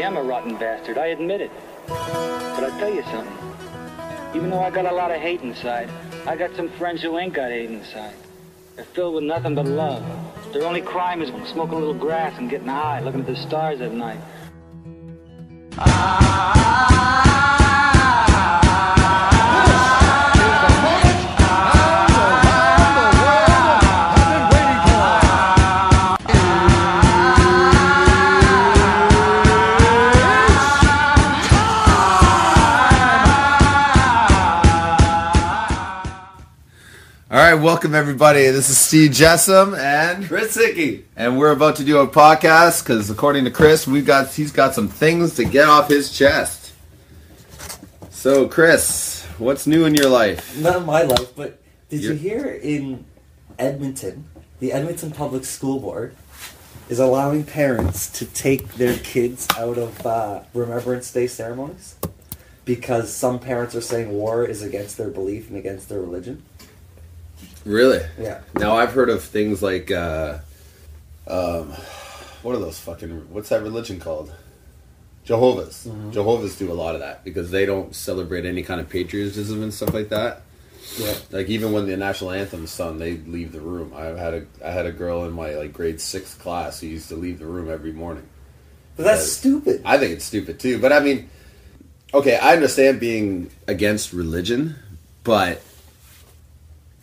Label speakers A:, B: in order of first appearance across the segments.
A: am a rotten bastard, I admit it. But I'll tell you something. Even though I got a lot of hate inside, I got some friends who ain't got hate inside. They're filled with nothing but love. Their only crime is smoking a little grass and getting high, looking at the stars at night.
B: Alright, welcome everybody. This is Steve Jessam and
C: Chris Hickey.
B: And we're about to do a podcast because according to Chris, he's got some things to get off his chest. So Chris, what's new in your life?
C: Not in my life, but did you hear in Edmonton, the Edmonton Public School Board is allowing parents to take their kids out of Remembrance Day ceremonies because some parents are saying war is against their belief and against their religion?
B: Really?
C: Yeah.
B: Now I've heard of things like, what are those what's that religion called? Jehovah's. Mm-hmm. Jehovah's do a lot of that because they don't celebrate any kind of patriotism and stuff like that. Yeah. Like even when the national anthem's sung, they leave the room. I had a girl in my grade 6 class who used to leave the room every morning.
C: But that's stupid.
B: I think it's stupid too. But I mean, okay, I understand being against religion, but...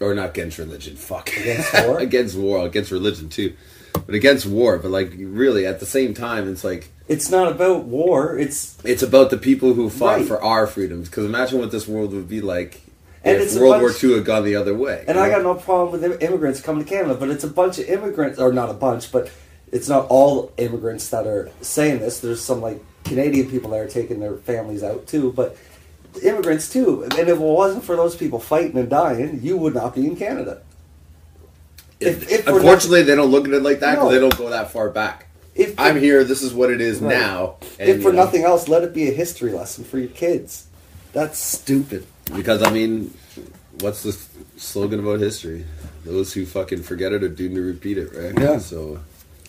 B: Or not against religion, fuck.
C: Against war?
B: Against religion too. But against war, but really at the same time, it's like...
C: It's not about war, it's
B: about the people who fought for our freedoms. Because imagine what this world would be like if War II had gone the other way.
C: And I got no problem with immigrants coming to Canada, but it's a bunch of immigrants, or not a bunch, but it's not all immigrants that are saying this. There's some Canadian people that are taking their families out too, but... Immigrants too, and if it wasn't for those people fighting and dying, you would not be in Canada.
B: Unfortunately, they don't look at it like that because they don't go that far back. I'm here, this is what it is now.
C: And, if for nothing else, let it be a history lesson for your kids. That's stupid.
B: Because, I mean, what's the slogan about history? Those who fucking forget it are doomed to repeat it, right?
C: Yeah.
B: So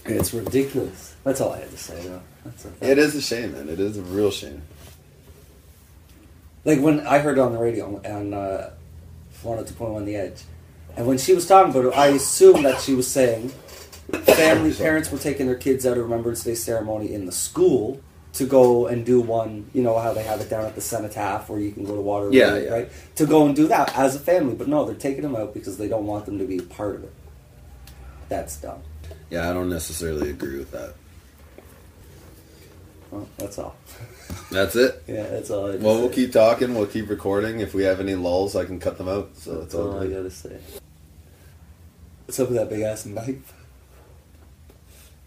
C: it's ridiculous. That's all I had to say, though.
B: It is a shame, man. It is a real shame.
C: Like when I heard it on the radio on 102.1 The Edge, and when she was talking about it, I assumed that she was saying parents were taking their kids out of Remembrance Day ceremony in the school to go and do one, you know how they have it down at the cenotaph where you can go to water, right? To go and do that as a family, but no, they're taking them out because they don't want them to be a part of it. That's dumb.
B: Yeah, I don't necessarily agree with that.
C: Well, that's all.
B: That's it?
C: Yeah, that's all I had to say.
B: Well, we'll keep talking. We'll keep recording. If we have any lulls, I can cut them out. So
C: that's all I gotta say. What's up with that big-ass knife?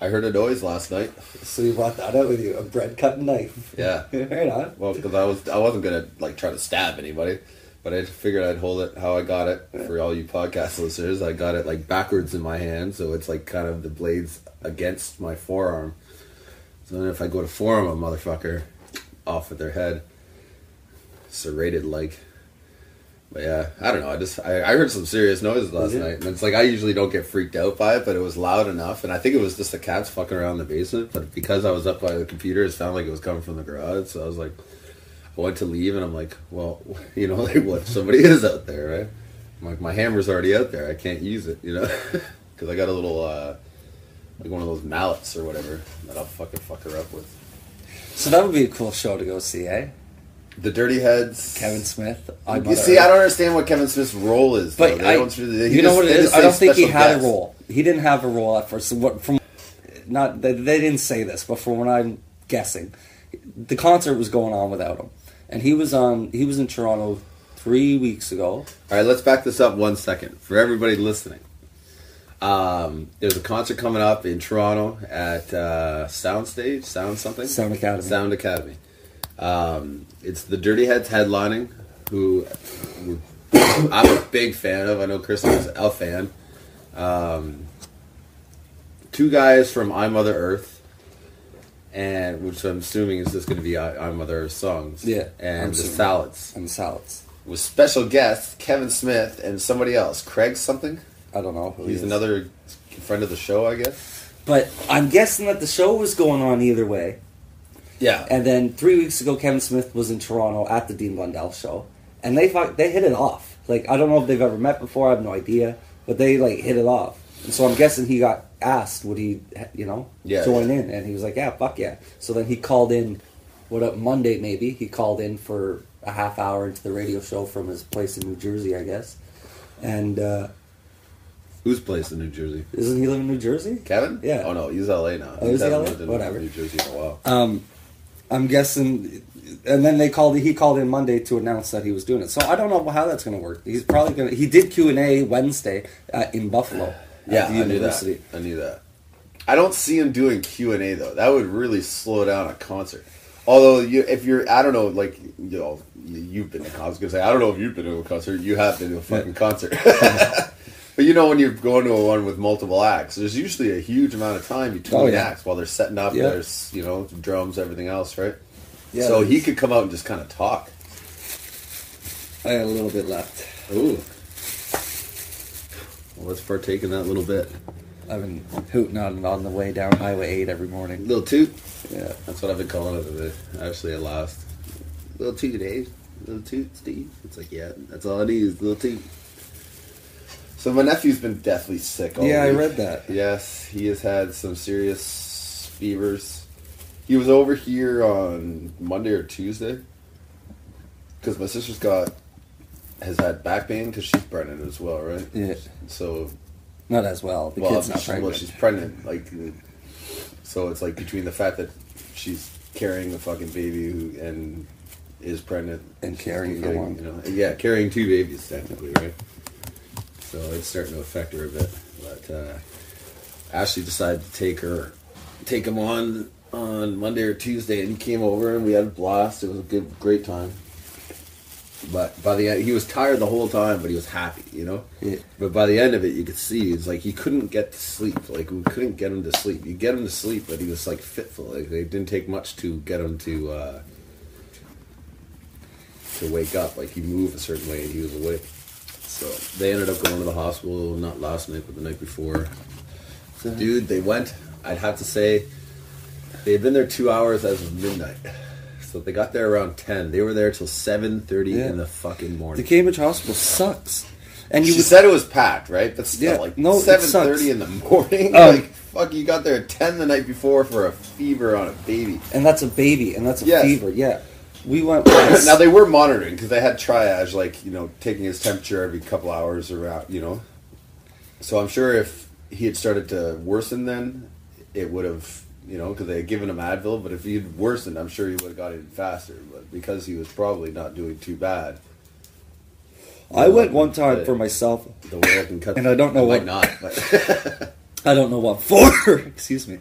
B: I heard a noise last night.
C: So you brought that out with you, a bread-cutting knife.
B: Yeah.
C: Right on.
B: Well, because I wasn't going to try to stab anybody, but I figured I'd hold it how I got it. For all you podcast listeners, I got it backwards in my hand, so it's kind of the blades against my forearm. So then if I go to forearm a motherfucker, off with their head. Serrated But yeah, I don't know. I heard some serious noises last night. And it's I usually don't get freaked out by it, but it was loud enough. And I think it was just the cats fucking around the basement. But because I was up by the computer, it sounded like it was coming from the garage. So I was I went to leave and I'm well, what? Somebody is out there, right? I'm my hammer's already out there. I can't use it, Because I got a little, one of those mallets or whatever that I'll fucking fuck her up with.
C: So that would be a cool show to go see, eh?
B: The Dirty Heads.
C: Kevin Smith.
B: You see, I don't understand what Kevin Smith's role is.
C: But you know what it is? I don't think he had a role. He didn't have a role at first. They didn't say this, but from what I'm guessing, the concert was going on without him, and he was in Toronto 3 weeks ago.
B: All right, let's back this up 1 second for everybody listening. There's a concert coming up in Toronto at Sound Academy. It's the Dirty Heads headlining, who I'm a big fan of. I know Chris is a fan. Two guys from I Mother Earth, and which I'm assuming is just going to be I Mother Earth songs.
C: Yeah,
B: and the Salads. With special guests Kevin Smith and somebody else, Craig something.
C: I don't know who
B: he's another friend of the show, I guess.
C: But I'm guessing that the show was going on either way.
B: Yeah.
C: And then 3 weeks ago, Kevin Smith was in Toronto at the Dean Blundell show, and they hit it off. Like, I don't know if they've ever met before. I have no idea, but they like hit it off. And so I'm guessing he got asked, would he, join in? And he was like, yeah, fuck yeah. So then he called in, Monday maybe? He called in for a half hour into the radio show from his place in New Jersey, I guess. And
B: whose place in New Jersey?
C: Isn't he live in New Jersey?
B: Kevin?
C: Yeah.
B: Oh no, he's LA now.
C: Oh, is he LA?
B: Lived in
C: Whatever.
B: New Jersey in a while.
C: I'm guessing, and then he called in Monday to announce that he was doing it. So I don't know how that's going to work. He's probably going to. He did Q&A Wednesday in Buffalo.
B: Yeah,
C: at the university.
B: I knew that. I don't see him doing Q&A though. That would really slow down a concert. Although, I don't know, like, you've been to a concert. I don't know if you've been to a concert. You have been to a fucking concert. But when you're going to one with multiple acts, there's usually a huge amount of time between acts while they're setting up. Yeah. There's, drums, everything else, right? Yeah. So he could come out and just kind of talk.
C: I got a little bit left.
B: Ooh. Well, let's partake in that little bit.
C: I've been hooting on the way down Highway 8 every morning.
B: Little toot?
C: Yeah.
B: That's what I've been calling it today. Actually, at last. Little toot, eh? Little toot, Steve. It's like, yeah, that's all I need is little toot. So my nephew's been deathly sick all week.
C: I read that.
B: Yes, he has had some serious fevers. He was over here on Monday or Tuesday because my sister's has had back pain because she's pregnant as well, right?
C: Yeah.
B: So
C: not as well. The kid's not pregnant.
B: Well, she's pregnant. So it's like between the fact that she's carrying the fucking baby and is pregnant
C: and carrying one.
B: Carrying two babies technically, right? So it's starting to affect her a bit. But Ashley decided to take him on Monday or Tuesday, and he came over and we had a blast. It was a great time. But by the end, he was tired the whole time, but he was happy,
C: Yeah.
B: But by the end of it, you could see it's like he couldn't get to sleep. Like we couldn't get him to sleep. You get him to sleep, but he was like fitful. Like it didn't take much to get him to wake up. Like he moved a certain way, and he was awake. So they ended up going to the hospital, not last night, but the night before. Dude, they went, I'd have to say, they had been there 2 hours as of midnight. So they got there around 10. They were there till 7:30 in the fucking morning.
C: The Cambridge Hospital sucks. And
B: she said it was packed, right? But still, 7:30 in the morning? Fuck, you got there at 10 the night before for a fever on a baby.
C: And that's a baby, and that's a fever, yeah. We went.
B: Now they were monitoring because they had triage, taking his temperature every couple hours around, So I'm sure if he had started to worsen, then it would have, because they had given him Advil. But if he had worsened, I'm sure he would have got even faster. But because he was probably not doing too bad,
C: I went one time for myself.
B: The way I can cut,
C: and I don't know what.
B: Not. But
C: I don't know what for. Excuse me.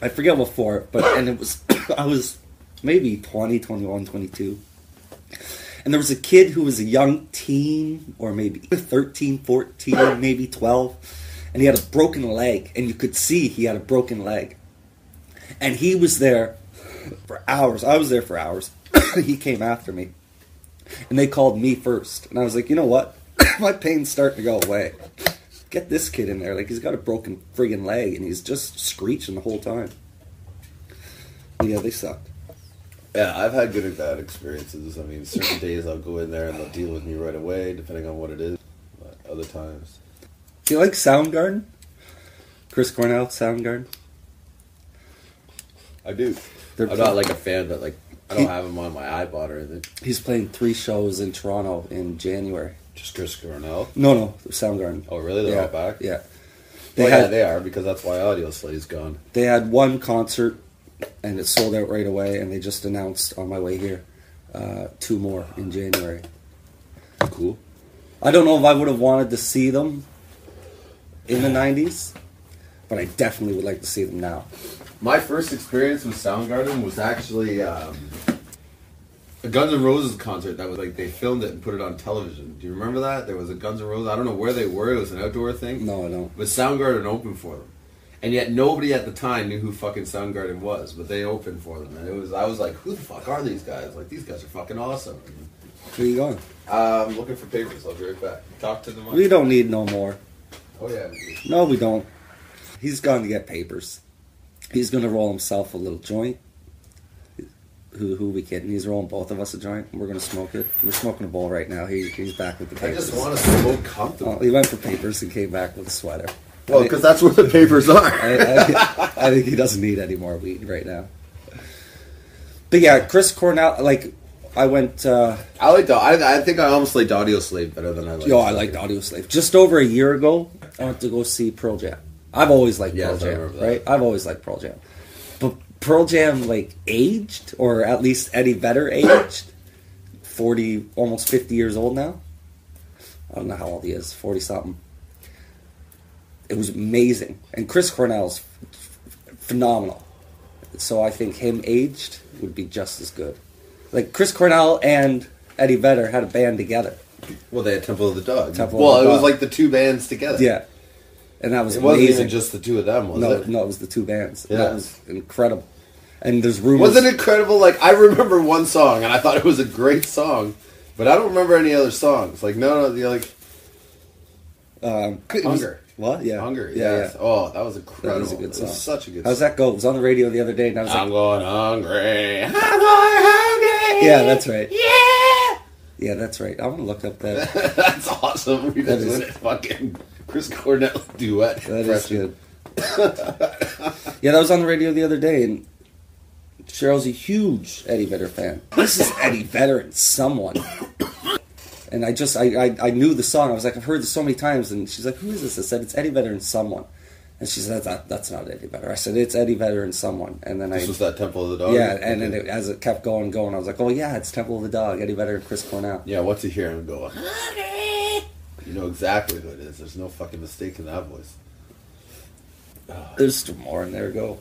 C: I forget what for, and it was I was. Maybe 20, 21, 22. And there was a kid who was a young teen, or maybe 13, 14, maybe 12. And he had a broken leg. And you could see he had a broken leg. And he was there for hours. I was there for hours. He came after me. And they called me first. And I was like, you know what? My pain's starting to go away. Get this kid in there. Like, he's got a broken friggin' leg. And he's just screeching the whole time. But yeah, they sucked.
B: Yeah, I've had good and bad experiences. I mean, certain days I'll go in there and they'll deal with me right away, depending on what it is. But other times.
C: Do you like Soundgarden? Chris Cornell, Soundgarden?
B: I do. I'm not like a fan, but I don't have him on my iPod or anything.
C: He's playing 3 shows in Toronto in January.
B: Just Chris Cornell?
C: No, Soundgarden.
B: Oh, really? They're all back?
C: Yeah.
B: They are, because that's why Audio Slay's gone.
C: They had one concert, and it sold out right away, and they just announced on my way here 2 more in January.
B: Cool.
C: I don't know if I would have wanted to see them in the 90s, but I definitely would like to see them now.
B: My first experience with Soundgarden was actually a Guns N' Roses concert that was they filmed it and put it on television. Do you remember that? There was a Guns N' Roses, I don't know where they were, it was an outdoor thing.
C: No, I don't.
B: But Soundgarden opened for them. And yet nobody at the time knew who fucking Soundgarden was, but they opened for them. And I was like, who the fuck are these guys? Like, these guys are fucking awesome.
C: Where you going?
B: I'm looking for papers. I'll be right back. Talk to them.
C: We don't need no more.
B: Oh, yeah.
C: No, we don't. He's gone to get papers. He's going to roll himself a little joint. who we kidding? He's rolling both of us a joint. We're gonna smoke it. We're smoking a bowl right now. He's back with the
B: I
C: papers.
B: just want to smoke comfortable.
C: Oh, he went for papers and came back with a sweater.
B: Well, because that's where the papers are.
C: I think he doesn't need any more weed right now. But yeah, Chris Cornell, like, I went...
B: I like I think I almost liked Audio Slave better than I liked...
C: I liked Audio Slave. Just over a year ago, I went to go see Pearl Jam. I've always liked Pearl Jam, right? I've always liked Pearl Jam. But Pearl Jam, like, aged, or at least Eddie Vedder aged, 40, almost 50 years old now. I don't know how old he is, 40-something. It was amazing. And Chris Cornell's phenomenal. So I think him aged would be just as good. Like, Chris Cornell and Eddie Vedder had a band together.
B: Well, they had Temple of the Dog.
C: It
B: was like the two bands together.
C: Yeah. And that was
B: it
C: amazing.
B: wasn't even just the two of them, was it?
C: No, it was the two bands.
B: Yeah.
C: That was incredible. And there's rumors...
B: Wasn't it incredible? Like, I remember one song, and I thought it was a great song, but I don't remember any other songs. Like, you're like... Hunger.
C: What? Yeah.
B: Hunger,
C: yeah.
B: yes. Oh, that was incredible.
C: That was a good song.
B: It was such a good song.
C: How's that go? It was on the radio the other day, and I was
B: I'm
C: like...
B: going hungry. I'm going hungry.
C: Yeah, that's right.
B: Yeah.
C: Yeah, that's right. I'm going to look up that.
B: That's awesome. We
C: That
B: just
C: is-
B: did a fucking Chris Cornell duet.
C: That is good. Yeah, that was on the radio the other day, and Cheryl's a huge Eddie Vedder fan. This is Eddie Vedder and someone. And I knew the song. I was like, I've heard this so many times. And she's like, who is this? I said, it's Eddie Vedder and someone. And she said, that's not Eddie Vedder. I said, it's Eddie Vedder and someone. And then
B: This was that Temple of the Dog?
C: Yeah, and then as it kept going, I was like, oh yeah, it's Temple of the Dog, Eddie Vedder and Chris Cornell.
B: Yeah, once you hear him go, you know exactly who it is. There's no fucking mistake in that voice.
C: There's still more in there, go.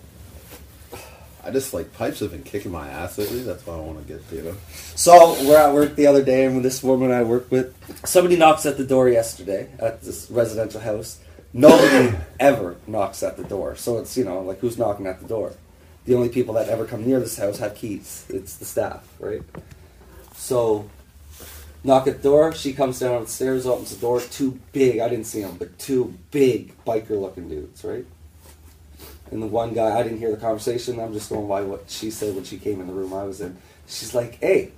B: I just, like, pipes have been kicking my ass lately. That's why I want to get to, you know?
C: So, we're at work the other day, and with this woman I work with, somebody knocks at the door yesterday at this residential house. Nobody ever knocks at the door. So it's, like, who's knocking at the door? The only people that ever come near this house have keys. It's the staff, right? So, knock at the door. She comes down the stairs, opens the door. Two big, I didn't see them, but two big biker-looking dudes, right? And the one guy, I didn't hear the conversation. I'm just going by what she said when she came in the room I was in. She's like, hey,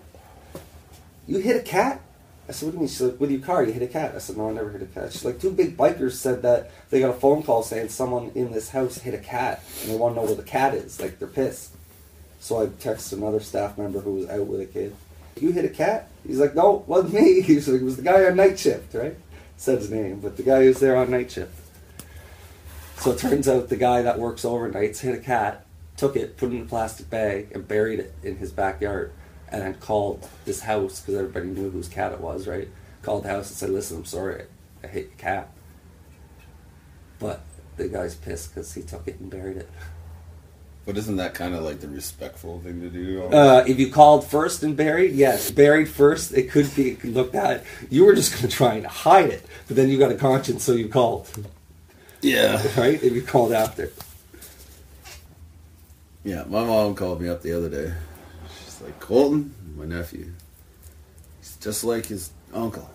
C: you hit a cat? I said, what do you mean? She's like, with your car, you hit a cat. I said, no, I never hit a cat. She's like, two big bikers said that they got a phone call saying someone in this house hit a cat, and they want to know where the cat is. Like, they're pissed. So I texted another staff member who was out with a kid. You hit a cat? He's like, no, it wasn't me. He's like, it was the guy on night shift, right? Said his name, but the guy who's there on night shift. So it turns out the guy that works overnights hit a cat, took it, put it in a plastic bag, and buried it in his backyard. And then called this house, because everybody knew whose cat it was, right? Called the house and said, listen, I'm sorry, I hit your cat. But the guy's pissed because he took it and buried it.
B: But isn't that kind of like the respectful thing to do?
C: If you called first and buried, yes. Buried first, it could look bad. You were just going to try and hide it, but then you got a conscience, so you called.
B: Yeah.
C: Right? If you called after.
B: Yeah, my mom called me up the other day. She's like, Colton, my nephew, he's just like his uncle.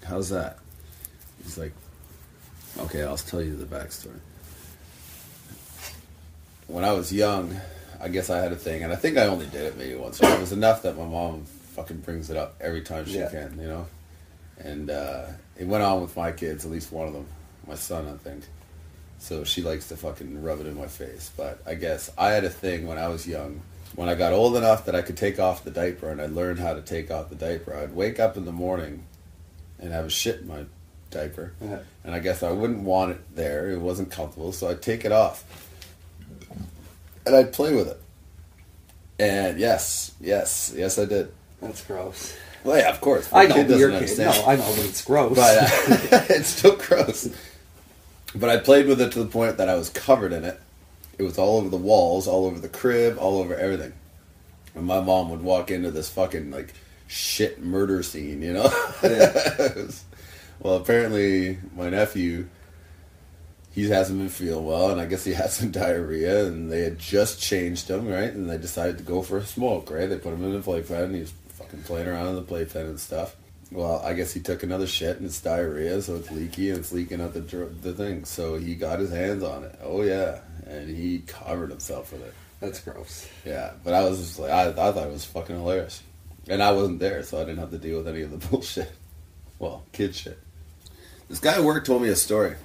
B: How's that? He's like, okay, I'll tell you the backstory. When I was young, I guess I had a thing, and I think I only did it maybe once. It was enough that my mom fucking brings it up every time she can, you know? And it went on with my kids, at least one of them. My son, I think. So she likes to fucking rub it in my face. But I guess I had a thing when I was young. When I got old enough that I could take off the diaper, and I learned how to take off the diaper, I'd wake up in the morning and have a shit in my diaper.
C: Yeah.
B: And I guess I wouldn't want it there. It wasn't comfortable. So I'd take it off. And I'd play with it. And yes, I did.
C: That's gross.
B: Well, yeah, of course.
C: I know,
B: kid
C: but
B: doesn't
C: your kid.
B: understand.
C: No, I know, but it's gross.
B: But it's still gross. But I played with it to the point that I was covered in it. It was all over the walls, all over the crib, all over everything. And my mom would walk into this fucking, like, shit murder scene, you know?
C: Yeah.
B: Well, apparently my nephew, he hasn't been feeling well, and I guess he had some diarrhea, and they had just changed him, right? And they decided to go for a smoke, right? They put him in the playpen, and he was fucking playing around in the playpen and stuff. Well, I guess he took another shit, and it's diarrhea, so it's leaky, and it's leaking out the thing. So he got his hands on it. Oh, yeah. And he covered himself with it.
C: That's gross.
B: Yeah, but I was just like, I thought it was fucking hilarious. And I wasn't there, so I didn't have to deal with any of the bullshit. Well, kid shit. This guy at work told me a story.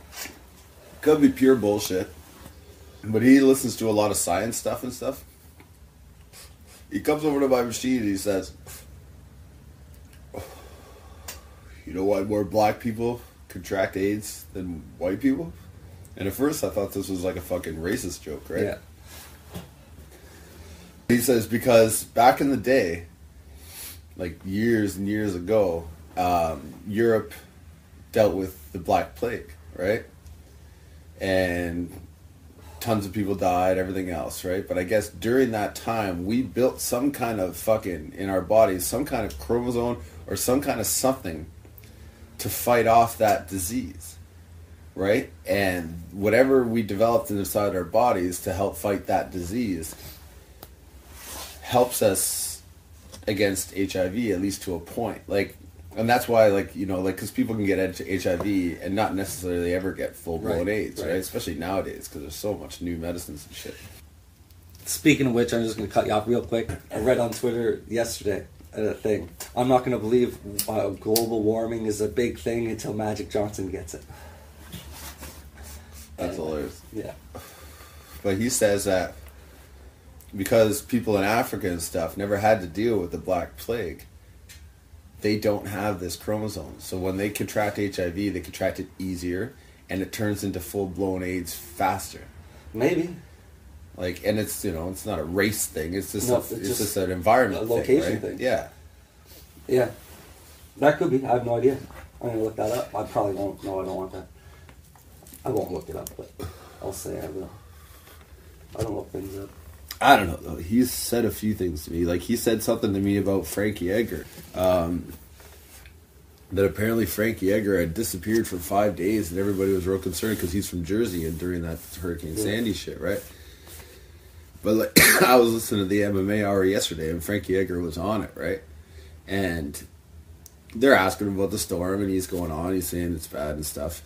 B: Could be pure bullshit, but he listens to a lot of science stuff and stuff. He comes over to my machine and he says, you know why more black people contract AIDS than white people? And at first I thought this was like a fucking racist joke, right?
C: Yeah.
B: He says because back in the day, like years and years ago, Europe dealt with the Black Plague, right? And tons of people died, everything else, right? But I guess during that time, we built some kind of fucking, in our bodies, some kind of chromosome or some kind of something to fight off that disease, right? And whatever we developed inside our bodies to help fight that disease helps us against HIV, at least to a point. Like, and that's why, like, you know, like, because people can get HIV and not necessarily ever get full-blown AIDS, right? Especially nowadays, because there's so much new medicines and shit.
C: Speaking of which, I'm just going to cut you off real quick. I read on Twitter yesterday a thing. I'm not going to believe global warming is a big thing until Magic Johnson gets it.
B: That's hilarious.
C: Yeah.
B: But he says that because people in Africa and stuff never had to deal with the Black Plague, they don't have this chromosome. So when they contract HIV, they contract it easier, and it turns into full-blown AIDS faster.
C: Maybe.
B: Like, and it's, you know, it's not a race thing. It's just,
C: No,
B: it's just an environment
C: a location
B: thing, right?
C: thing.
B: Yeah.
C: Yeah. That could be. I have no idea. I'm going to look that up. I probably won't. No, I don't want that. I won't look it up, but I'll say I will. I don't look things up.
B: I don't know, though. He's said a few things to me. Like, he said something to me about Frankie Edgar. That apparently Frankie Edgar had disappeared for 5 days, and everybody was real concerned because he's from Jersey and during that Hurricane Sandy shit, right? But, like, I was listening to the MMA hour yesterday, and Frankie Edgar was on it, right? And they're asking him about the storm, and he's going on. He's saying it's bad and stuff.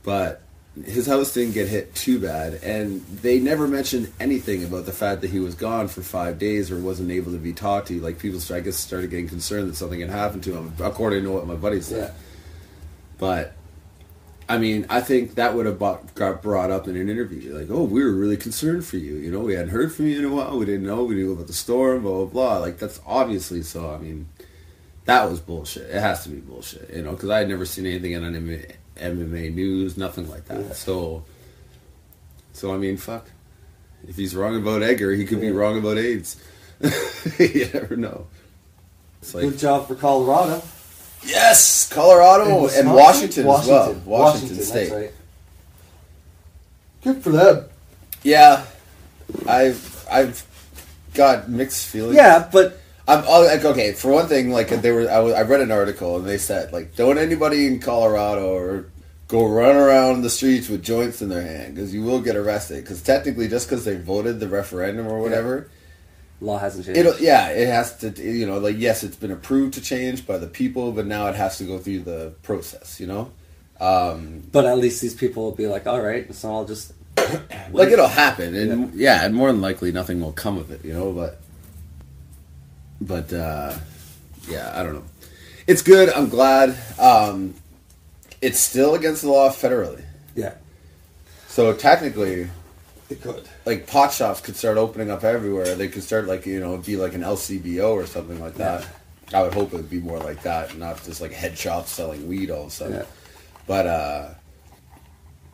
B: But his house didn't get hit too bad, and they never mentioned anything about the fact that he was gone for 5 days or wasn't able to be talked to. Like, people, I guess, started getting concerned that something had happened to him, according to what my buddy said. Yeah. But, I mean, I think that would have got brought up in an interview. Like, oh, we were really concerned for you. You know, we hadn't heard from you in a while. We didn't know. We knew about the storm, blah, blah, blah. Like, that's obviously so. I mean, that was bullshit. It has to be bullshit, you know, because I had never seen anything on MMA news, nothing like that. Yeah. So I mean, fuck. If he's wrong about Edgar, he could be wrong about AIDS. You never know. It's like,
C: good job for Colorado.
B: Yes, Colorado and Washington as well. Washington State.
C: That's right. Good for them.
B: Yeah, I've got mixed feelings.
C: Yeah, but
B: I'm like, okay. For one thing, like I read an article and they said, like, don't anybody in Colorado or go run around the streets with joints in their hand because you will get arrested. Because technically, just because they voted the referendum or whatever,
C: law hasn't changed.
B: It has to. You know, like, yes, it's been approved to change by the people, but now it has to go through the process. You know.
C: But at least these people will be like, all right, so I'll just
B: like, it'll happen, and and more than likely nothing will come of it. You know, But yeah, I don't know. It's good. I'm glad. It's still against the law federally.
C: Yeah.
B: So technically,
C: it could.
B: Like, pot shops could start opening up everywhere. They could start, like, you know, be like an LCBO or something like that. Yeah. I would hope it would be more like that, not just like head shops selling weed all of a sudden. Yeah. But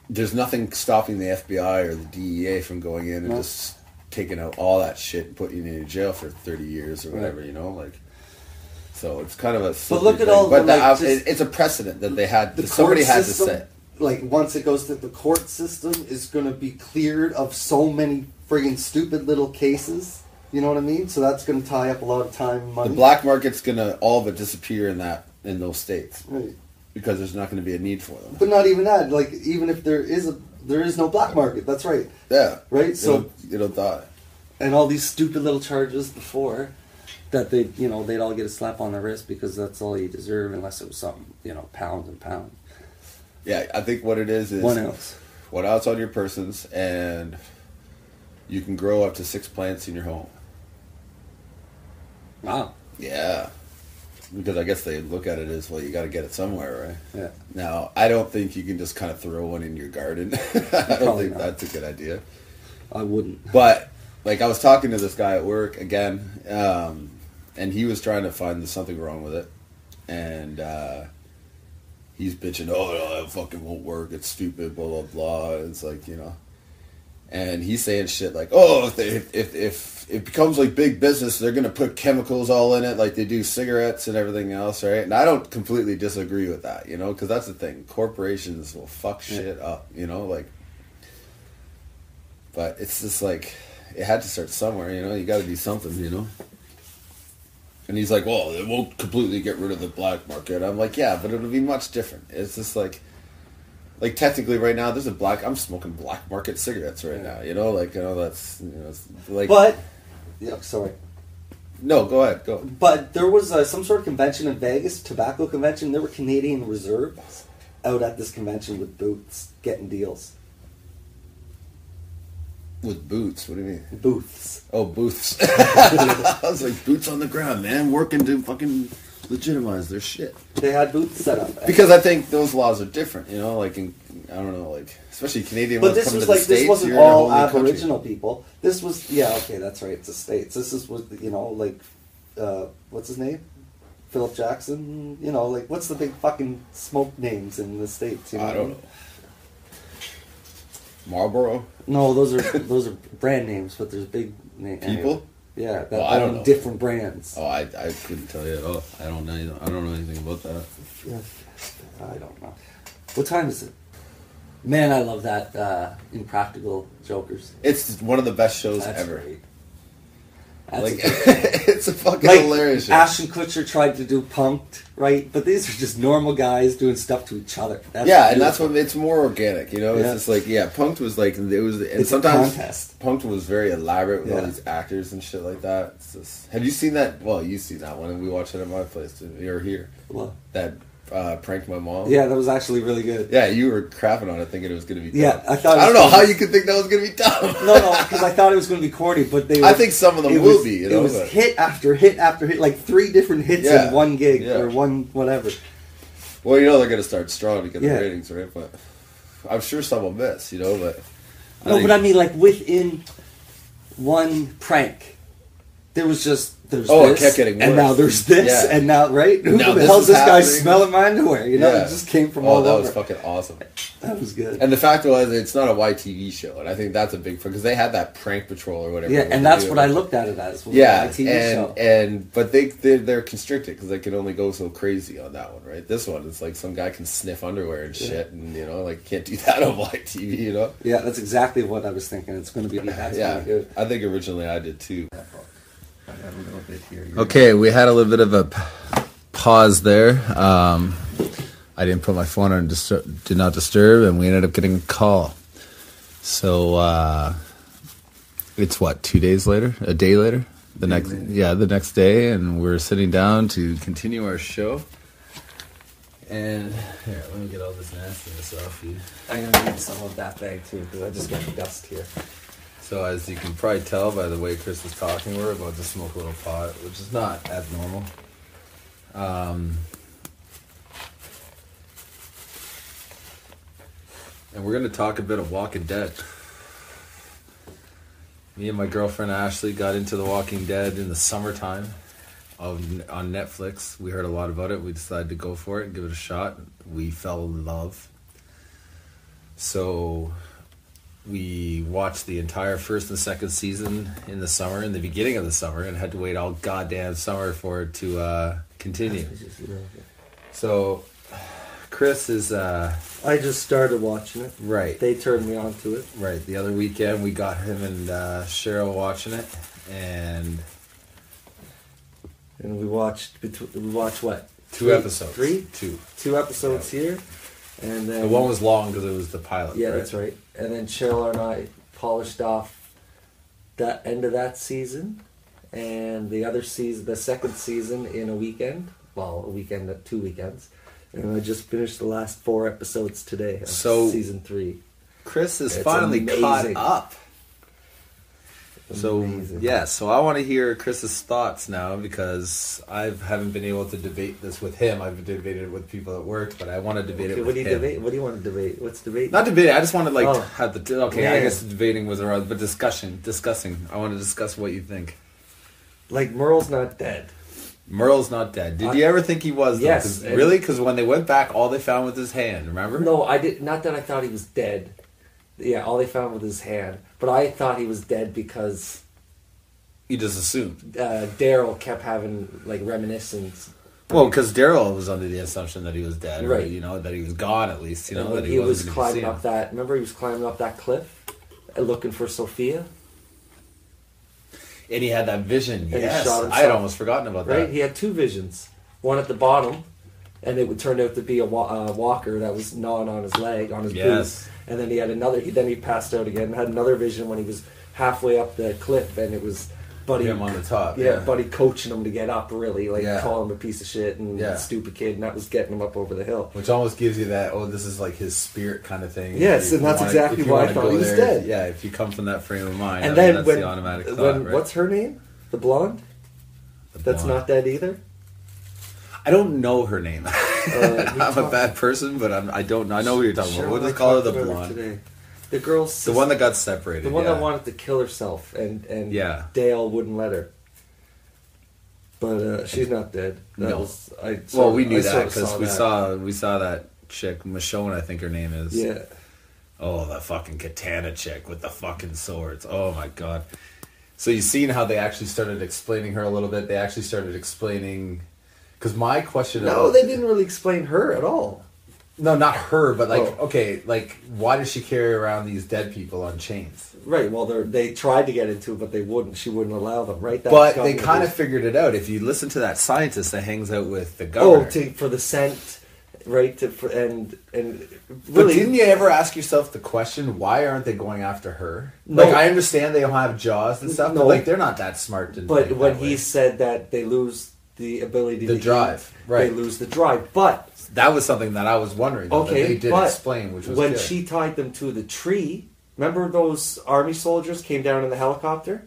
B: there's nothing stopping the FBI or the DEA from going in and just taking out all that shit and putting you in jail for 30 years or whatever, you know, like. So it's kind of a.
C: But look at all.
B: But it's a precedent that they had. Somebody had to say.
D: Like, once it goes to the court system, is going to be cleared of so many friggin' stupid little cases. You know what I mean? So that's going to tie up a lot of time and money.
B: The black market's going to all of it disappear in those states,
D: right?
B: Because there's not going to be a need for them.
D: But not even that. Like, even if there is no black market. That's right.
B: Yeah.
D: Right. So
B: it'll die.
C: And all these stupid little charges before that they'd all get a slap on the wrist because that's all you deserve, unless it was something, pound and pound.
B: Yeah, I think what it is
C: 1 ounce.
B: 1 ounce on your persons, and you can grow up to 6 plants in your home.
C: Wow.
B: Yeah. Because I guess they look at it as, well, you got to get it somewhere, right?
C: Yeah.
B: Now, I don't think you can just kind of throw one in your garden. I don't think that's a good idea.
C: I wouldn't.
B: But, like, I was talking to this guy at work again, and he was trying to find there's something wrong with it. And he's bitching, oh, no, that fucking won't work. It's stupid, blah, blah, blah. And it's like, you know. And he's saying shit like, oh, if it becomes like big business, they're going to put chemicals all in it like they do cigarettes and everything else, right? And I don't completely disagree with that, you know, because that's the thing. Corporations will fuck shit up, you know, like. But it's just like, it had to start somewhere, you know, you got to do something, you know. And he's like, well, it won't completely get rid of the black market. I'm like, yeah, but it'll be much different. It's just like technically right now, I'm smoking black market cigarettes right now, you know, like, you know, that's, you know, it's like.
C: But, yeah, sorry.
B: No, go ahead, go.
C: But there was some sort of convention in Vegas, tobacco convention. There were Canadian reserves out at this convention with boots, getting deals.
B: With boots, what do you mean?
C: Booths.
B: Oh, booths. I was like, boots on the ground, man, working to fucking legitimize their shit.
C: They had booths set up.
B: Because I think those laws are different, you know, like, I don't know, like, especially Canadian
C: but
B: ones
C: this
B: coming
C: was
B: to the
C: like,
B: States.
C: this wasn't
B: you're in a
C: all
B: whole new
C: Aboriginal
B: country.
C: people. This was, yeah, okay, that's right, it's the States. This was, you know, like, what's his name? Philip Jackson? You know, like, what's the big fucking smoke names in the States? You know
B: I don't know. Marlboro?
C: No, those are brand names, but there's big names.
B: People?
C: Anyway. Yeah, that
B: Well, I don't know.
C: different brands.
B: Oh, I couldn't tell you at all. I don't know anything about that.
C: I don't know. What time is it? Man, I love that Impractical Jokers.
B: It's one of the best shows
C: That's
B: ever.
C: great.
B: Like, it's a fucking
C: like
B: hilarious show.
C: Ashton Kutcher tried to do Punk'd, right? But these are just normal guys doing stuff to each other.
B: And that's what it's more organic, you know. It's just like, Punk'd was like it was, and
C: it's
B: sometimes
C: a contest.
B: Punk'd was very elaborate with all
C: Yeah.
B: these actors and shit like that. It's just, have you seen that? Well, you've seen that one, and we watched it at my place. You're here.
C: Well,
B: That pranked my mom.
C: yeah, that was actually really good.
B: Yeah, you were crapping on it, thinking it was going to be dumb.
C: Yeah, I thought.
B: I don't know how you could think that was going to be dumb.
C: No, because I thought it was going to be corny, but they.
B: I think some of them will be. You know,
C: it was hit after hit after hit, like 3 different hits in one gig or one whatever.
B: Well, you know they're going to start strong to get the
C: Yeah.
B: ratings, right? But I'm sure some will miss, you know. But
C: But I mean, like within one prank, there's
B: it
C: this,
B: kept getting worse.
C: and now there's this,
B: Yeah.
C: and now who
B: Now
C: the
B: this
C: hell's
B: is
C: this guy
B: happening.
C: smelling my underwear? You know,
B: Yeah.
C: it just came from all
B: that
C: over.
B: was fucking awesome.
C: That was good.
B: And the fact was, it's not a YTV show, and I think that's a big because they had that Prank Patrol or whatever.
C: Yeah,
B: it was
C: and
B: they
C: that's
B: do.
C: what I looked at it as. Was
B: Yeah,
C: a TV show.
B: but they're constricted because they can only go so crazy on that one, right? This one, it's like some guy can sniff underwear and shit, and you know, like can't do that on YTV, you know?
C: Yeah, that's exactly what I was thinking. It's going to be that's
B: Yeah,
C: gonna be good.
B: I think originally I did too.
C: I got a little bit here.
B: Okay, we had a little bit of a pause there. I didn't put my phone on do not disturb, and we ended up getting a call. So it's what, 2 days later, a day later, the next day, and we're sitting down to continue our show. And here, let me get all this nastiness off you.
C: I'm going to need some of that bag too, because I just got dust here.
B: So as you can probably tell by the way Chris was talking, we're about to smoke a little pot, which is not abnormal. And we're going to talk a bit of Walking Dead. Me and my girlfriend Ashley got into The Walking Dead in the summertime on Netflix. We heard a lot about it. We decided to go for it and give it a shot. We fell in love. So we watched the entire first and second season in the summer, in the beginning of the summer, and had to wait all goddamn summer for it to continue. So Chris is
C: I just started watching it.
B: right.
C: They turned me on to it.
B: Right. The other weekend we got him and Cheryl watching it, and
C: we watched what?
B: 2 episodes.
C: 3?
B: Two.
C: 2 episodes here, and then
B: The one was long because it was the pilot.
C: yeah,
B: right?
C: that's right. And then Cheryl and I polished off that end of that season, and the other season, the second season, in a weekend. Well, a weekend, 2 weekends. And I just finished the last 4 episodes today of
B: So-
C: season 3.
B: Chris is
C: It's
B: finally
C: amazing.
B: caught up. So
C: Amazing.
B: yeah, so I want to hear Chris's thoughts now because I haven't been able to debate this with him. I've debated it with people at work, but I want to debate it with
C: What do you
B: him.
C: debate? What do you want to debate? What's debate?
B: Not debate. I just want to
C: Oh.
B: have the okay. I
C: Yeah.
B: guess debating was around, but discussing. I want to discuss what you think.
C: Like Merle's not dead.
B: Merle's not dead. Did you ever think he was? Though?
C: Yes.
B: 'Cause really? Because when they went back, all they found was his hand. Remember?
C: No, I did not that I thought he was dead. Yeah, all they found was his hand, but I thought he was dead because
B: You just assumed.
C: Daryl kept having like reminiscence.
B: Well, because Daryl was under the assumption that he was dead,
C: Right.
B: Or, you know, that he was gone at least. You know,
C: And
B: that
C: when
B: he
C: he was
B: wasn't gonna be
C: climbing
B: seen.
C: up that. Remember, he was climbing up that cliff, looking for Sophia.
B: And he had that vision.
C: he
B: Yes,
C: shot
B: I had
C: himself.
B: almost forgotten about
C: Right,
B: that.
C: he had two visions. One at the bottom, and it would turn out to be a walker that was gnawing on his leg, on his
B: Yes.
C: boot. And then he had another. Then he passed out again. And had another vision when he was halfway up the cliff, and it was Buddy.
B: Him on the top.
C: Yeah, Buddy coaching him to get up. Really, like
B: Yeah.
C: calling him a piece of shit and
B: Yeah.
C: stupid kid, and that was getting him up over the hill.
B: Which almost gives you that, oh, this is like his spirit kind of thing.
C: Yes,
B: If
C: and that's
B: wanna-
C: exactly
B: if you
C: why I
B: wanna
C: thought
B: go
C: he was
B: there,
C: dead.
B: Yeah, if you come from that frame of mind,
C: And
B: I
C: then
B: mean, that's
C: when,
B: the automatic thought,
C: when
B: right?
C: what's her name? The blonde. That's
B: blonde.
C: not dead either.
B: I don't know her name.
C: we
B: I'm a
C: talked-
B: bad person, but I don't know. I know who you're talking about.
C: Cheryl
B: We'll
C: and I
B: just call her the
C: talked about
B: blonde.
C: today. The girl's
B: The one that got separated.
C: the one
B: yeah.
C: that wanted to kill herself, and
B: Yeah.
C: Dale wouldn't let her. But she's not dead. That
B: No.
C: was,
B: We knew
C: I
B: that
C: sort of
B: because
C: that.
B: we saw that chick, Michonne, I think her name is.
C: Yeah.
B: Oh, the fucking katana chick with the fucking swords. Oh my god. So you seen how they actually started explaining her a little bit? They actually started explaining because my question.
C: No, they didn't really explain her at all.
B: No, not her, but like,
C: Oh.
B: okay, like, why does she carry around these dead people on chains?
C: Right. Well, they tried to get into it, but they wouldn't. She wouldn't allow them. Right. That's
B: But
C: got
B: they
C: me
B: kind
C: to-
B: of figured it out. If you listen to that scientist that hangs out with the
C: Oh,
B: governor.
C: for the scent, right? And
B: But
C: really,
B: didn't you ever ask yourself the question, why aren't they going after her?
C: No.
B: Like, I understand they don't have jaws and stuff,
C: No.
B: but like, they're not that smart to
C: But
B: think
C: when
B: that
C: he
B: way.
C: said that they lose the ability
B: The
C: to
B: drive,
C: eat,
B: right.
C: They lose the drive. But
B: That was something that I was wondering, though,
C: okay,
B: that they did
C: but
B: explain, which was
C: when
B: good.
C: she tied them to the tree, remember those army soldiers came down in the helicopter,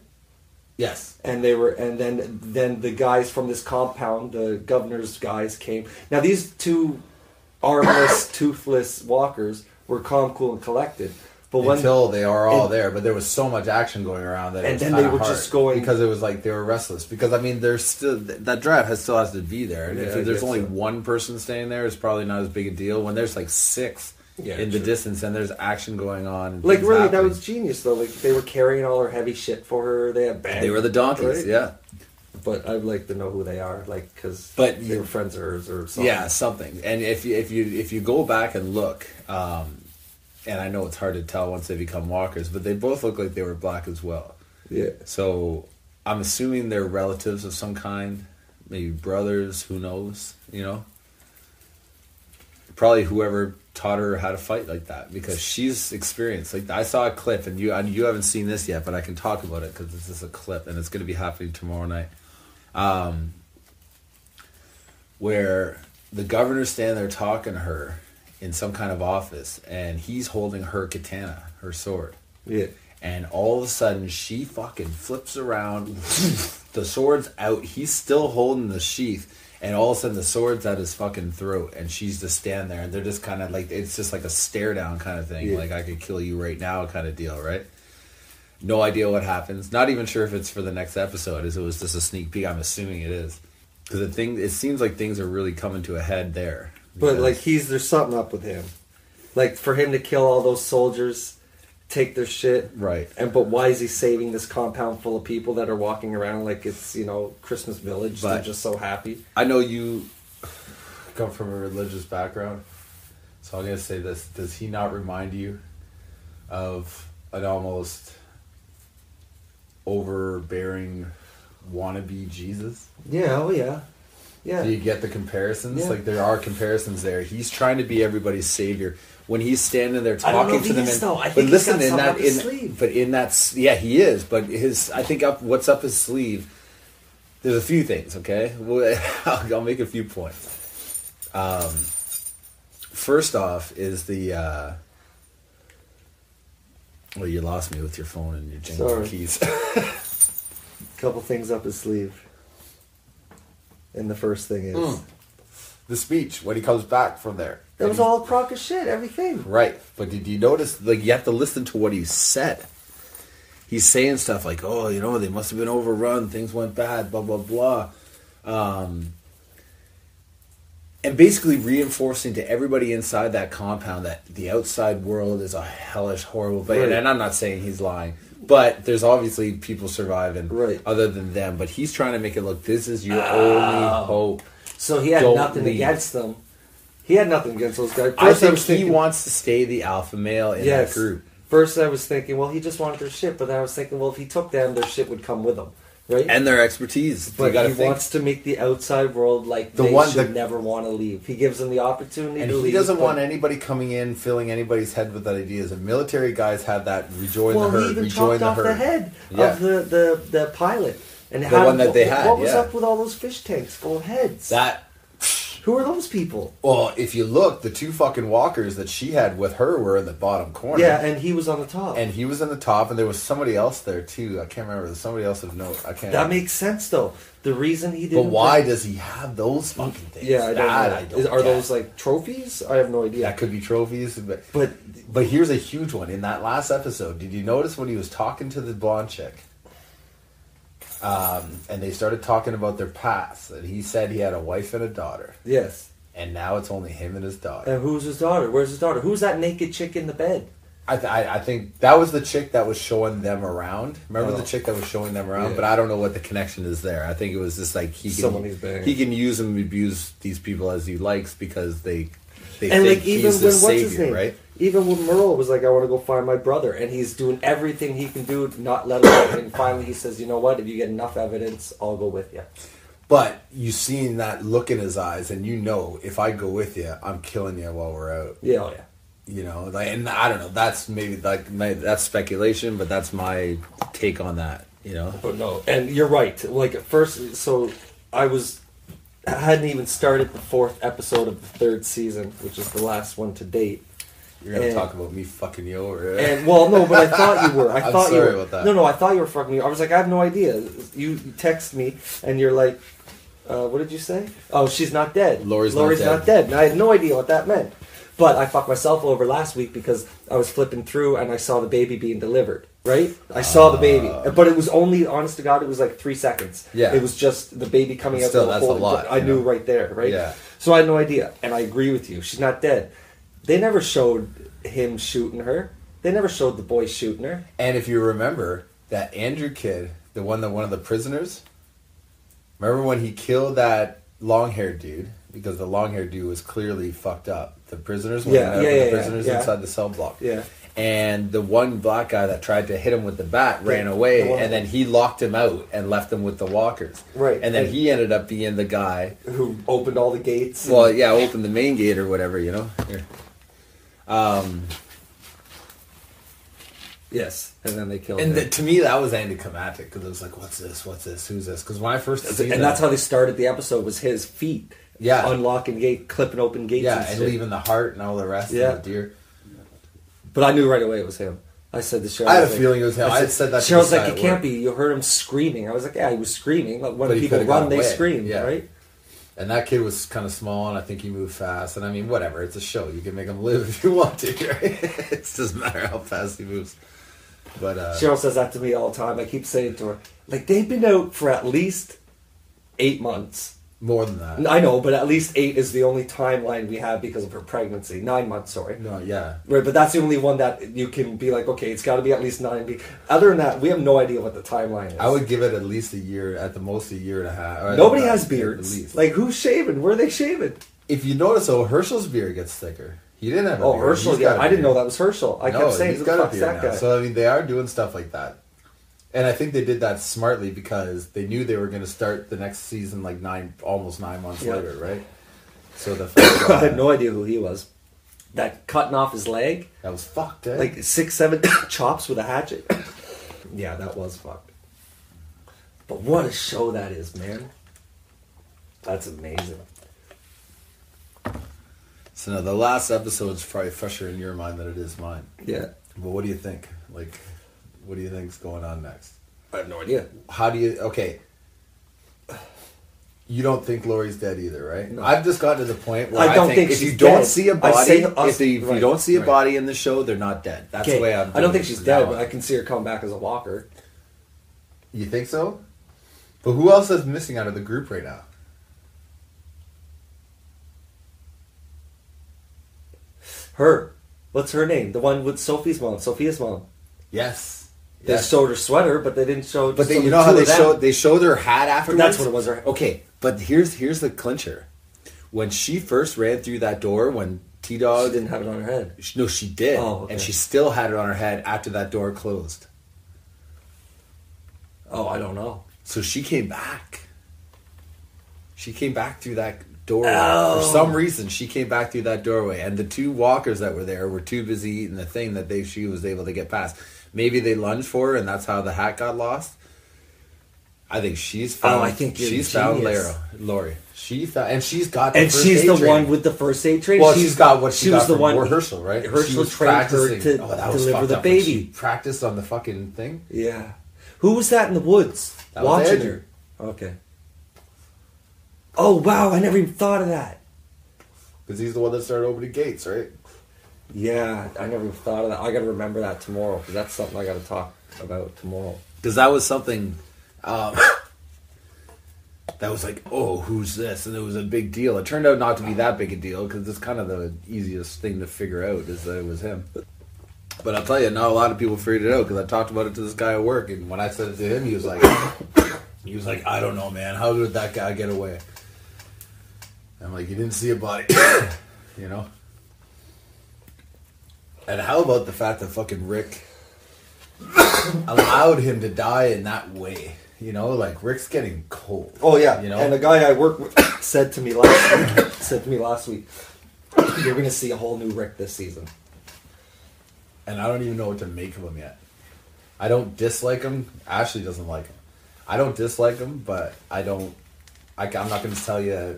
B: Yes.
C: and then the guys from this compound, the governor's guys came. Now these two armless, toothless walkers were calm, cool, and collected. But when
B: Until they are all
C: and-
B: there, but there was so much action going around that it
C: And
B: was
C: then
B: kinda
C: they were
B: hard,
C: just going-
B: because it was like they were restless. Because I mean, there's still that drive still has to be there, and
C: Yeah, I
B: if there's
C: guess
B: only
C: so.
B: one person staying there, it's probably not as big a deal. When there's like six
C: Yeah,
B: in the
C: true.
B: distance and there's action going on, and
C: like
B: things
C: really,
B: happening.
C: that was genius though. Like they were carrying all her heavy shit for her. They had bags.
B: They were the donkeys,
C: right?
B: yeah.
C: But I'd like to know who they are, like because
B: But
C: they
B: you-
C: were friends of hers or something.
B: Yeah, something. And if you go back and look, and I know it's hard to tell once they become walkers, but they both look like they were black as well.
C: yeah.
B: So I'm assuming they're relatives of some kind, maybe brothers. Who knows? You know, probably whoever taught her how to fight like that, because she's experienced. Like, I saw a clip, and you haven't seen this yet, but I can talk about it because this is a clip, and it's going to be happening tomorrow night. Where the governor's standing there talking to her in some kind of office, and he's holding her katana, her sword.
C: Yeah.
B: And all of a sudden, she fucking flips around. The sword's out. He's still holding the sheath. And all of a sudden, the sword's at his fucking throat. And she's just standing there. And they're just kind of like, it's just like a stare down kind of thing.
C: Yeah.
B: Like, I could kill you right now kind of deal, right? No idea what happens. Not even sure if it's for the next episode. As it was just a sneak peek. I'm assuming it is. Because it seems like things are really coming to a head there.
C: But
B: Because-
C: like there's something up with him. Like for him to kill all those soldiers, take their shit.
B: Right.
C: But why is he saving this compound full of people that are walking around like it's, Christmas Village?
B: But-
C: They're just so happy.
B: I know you come from a religious background, so I'm going to say this. Does he not remind you of an almost overbearing wannabe Jesus?
C: Yeah, oh yeah. Yeah.
B: Do you get the comparisons?
C: Yeah.
B: Like, there are comparisons there. He's trying to be everybody's savior. When he's standing there
C: I don't know
B: talking
C: if
B: to
C: he
B: them,
C: is, though. I
B: but
C: think he's
B: listen,
C: got
B: in
C: something
B: that,
C: up his sleeve.
B: but in that, yeah, he is. But I think what's up his sleeve. There's a few things. Okay, well, I'll make a few points. First off, is the Well, you lost me with your phone and your jingle keys.
D: Couple things up his sleeve. And the first thing is...
B: The speech, when he comes back from there.
D: That was all a crock of shit, everything.
B: Right. But did you notice, like, you have to listen to what he said. He's saying stuff like, oh, you know, they must have been overrun, things went bad, blah, blah, blah. And basically reinforcing to everybody inside that compound that the outside world is a hellish, horrible place. Right. And I'm not saying he's lying. But there's obviously people surviving other than them. But he's trying to make it look, this is your only hope.
C: So he had nothing against them. He had nothing against those guys.
B: First, I think he wants to stay the alpha male in that group.
C: First I was thinking, well, he just wanted their shit. But then I was thinking, well, if he took them, their shit would come with him. Right?
B: And their expertise.
C: But he wants to make the outside world like they should never want to leave. He gives them the opportunity to leave.
B: And he doesn't want anybody coming in, filling anybody's head with that ideas. And military guys have that rejoin the herd,
C: Well, he even chopped off the head of the pilot. And
B: the one that they had,
C: what was up with all those fish tanks full of heads? Who are those people?
B: Well, if you look, the two fucking walkers that she had with her were in the bottom corner.
C: Yeah, and he was on the top.
B: And he was in the top, and there was somebody else there too. I can't remember. There's somebody else of note. I can't.
C: That makes sense though. The reason he didn't.
B: But why does he have those fucking things?
C: Yeah, I don't know. Are those like trophies? I have no idea.
B: That could be trophies, but here's a huge one. In that last episode, did you notice when he was talking to the blonde chick? And they started talking about their past, and he said he had a wife and a daughter.
C: Yes.
B: And now it's only him and his daughter.
C: And who's his daughter? Where's his daughter? Who's that naked chick in the bed?
B: I think that was the chick that was showing them around. Remember the chick that was showing them around? Yeah. But I don't know what the connection is there. I think it was just like he can use them, abuse these people as he likes because they and think like even he's the savior, right?
C: Even when Merle was like, I want to go find my brother, and he's doing everything he can do to not let him out. And finally he says, you know what, if you get enough evidence, I'll go with you.
B: But you seen that look in his eyes, and you know, if I go with you, I'm killing you while we're out.
C: Yeah, oh yeah.
B: You know, like, and I don't know. That's maybe that's speculation, but that's my take on that. You know,
C: but no, and you're right. Like at first, so I hadn't even started the 4th episode of the 3rd season, which is the last one to date.
B: You're gonna talk about me fucking you over. Right?
C: And well, no, but I thought you were.
B: I'm sorry about that.
C: No, I thought you were fucking me. I was like, I have no idea. You text me, and you're like, what did you say? Oh, she's not dead.
B: Lori's not dead.
C: And I had no idea what that meant. But I fucked myself over last week because I was flipping through and I saw the baby being delivered, right? I saw the baby. But it was only, honest to God, it was like 3 seconds.
B: Yeah.
C: It was just the baby coming out.
B: Still, that's a lot.
C: I knew right there, right?
B: Yeah.
C: So I had no idea. And I agree with you. She's not dead. They never showed him shooting her. They never showed the boy shooting her.
B: And if you remember, that Andrew kid, one of the prisoners, remember when he killed that long-haired dude? Because the long-haired dude was clearly fucked up. The prisoners, the prisoners inside the cell block.
C: Yeah.
B: And the one black guy that tried to hit him with the bat ran away, and then he locked him out and left him with the walkers.
C: Right.
B: And then he ended up being the guy
C: who opened all the gates.
B: Well, yeah, opened the main gate or whatever, you know. Here.
C: Yes, and then they killed
B: him.
C: And
B: to me, that was anticlimactic because it was like, what's this? Who's this? Because when I first seen
C: and that's how they started the episode was his feet.
B: Yeah,
C: unlocking gate, clipping open gates.
B: Yeah, and leaving the heart and all the rest.
C: Yeah,
B: of the deer.
C: But I knew right away it was him. I said to Cheryl.
B: I had a feeling it was him. I said that.
C: Cheryl's like, it can't be. You heard him screaming. I was like, yeah, he was screaming. Like, when people run, they scream, right?
B: And that kid was kind of small, and I think he moved fast. And I mean, whatever. It's a show. You can make him live if you want to, right? It doesn't matter how fast he moves. But
C: Cheryl says that to me all the time. I keep saying to her, like, they've been out for at least 8 months.
B: More than that.
C: I know, but at least 8 is the only timeline we have because of her pregnancy. 9 months, sorry.
B: No, yeah.
C: Right, but that's the only one that you can be like, okay, it's got to be at least 9. Other than that, we have no idea what the timeline is.
B: I would give it at least a year, at the most a year and a half.
C: Nobody has beards. At least. Like, who's shaving? Where are they shaving?
B: If you notice, though, Herschel's beard gets thicker. He didn't have a beard.
C: Oh, Herschel, yeah. I didn't know that was Herschel. I kept saying,
B: he's got a beard now. So, I mean, they are doing stuff like that. And I think they did that smartly because they knew they were going to start the next season like almost 9 months later, right? So the fact
C: I had no idea who he was. That cutting off his leg.
B: That was fucked, eh?
C: Like 6, 7 chops with a hatchet. Yeah, that was fucked. But what a show that is, man. That's amazing.
B: So now the last episode is probably fresher in your mind than it is mine.
C: Yeah.
B: But what do you think? Like, what do you think's going on next?
C: I have no idea.
B: How do you... Okay. You don't think Lori's dead either, right?
C: No.
B: I've just gotten to the point where
C: I don't think
B: if
C: she's
B: you don't
C: dead.
B: see a
C: I
B: body,
C: say
B: if you
C: right,
B: don't see a
C: right.
B: body in the show, they're not dead. That's the way I'm.
C: I don't think she's dead,
B: now.
C: but I can see her come back as a walker.
B: You think so? But who else is missing out of the group right now?
C: Her. What's her name? The one with Sophie's mom. Sophia's mom.
B: Yes.
C: They showed her sweater, but they didn't show.
B: But
C: just
B: you know how they
C: showed
B: showed her hat afterwards.
C: That's what it was.
B: Okay, but here's the clincher. When she first ran through that door, when T-Dog...
C: She didn't have it on her head.
B: No, she did.
C: Oh, okay.
B: And she still had it on her head after that door closed.
C: Oh, I don't know.
B: So she came back. She came back through that doorway.
C: Oh.
B: For some reason, she came back through that doorway. And the two walkers that were there were too busy eating the thing that she was able to get past. Maybe they lunged for her and that's how the hat got lost. I think she's found...
C: I think you're
B: she's found
C: genius.
B: Lori. She found... And she's got the
C: And
B: first
C: she's
B: aid
C: the
B: training.
C: one with the first aid training.
B: Well, she's got what she got
C: was the
B: from
C: one.
B: Herschel, right? She
C: Herschel
B: was
C: trained her
B: practicing.
C: to
B: That was
C: deliver
B: fucked
C: the
B: up when she
C: baby.
B: practiced on the fucking thing.
C: Yeah. Who was that in the woods?
B: That was
C: watching
B: Andrew.
C: her. Okay. Oh, wow. I never even thought of that.
B: Because he's the one that started opening gates, right?
C: Yeah, I never even thought of that. I got to remember that tomorrow because that's something I got to talk about tomorrow.
B: Because that was something that was like, oh, who's this? And it was a big deal. It turned out not to be that big a deal because it's kind of the easiest thing to figure out is that it was him. But I'll tell you, not a lot of people figured it out because I talked about it to this guy at work, and when I said it to him, he was like, I don't know, man. How did that guy get away? I'm like, you didn't see a body, you know? And how about the fact that fucking Rick allowed him to die in that way? You know, like Rick's getting cold.
C: Oh yeah,
B: you know.
C: And the guy I work with said to me last week, you're going to see a whole new Rick this season.
B: And I don't even know what to make of him yet. I don't dislike him. Ashley doesn't like him. I don't dislike him, but I'm not going to tell you.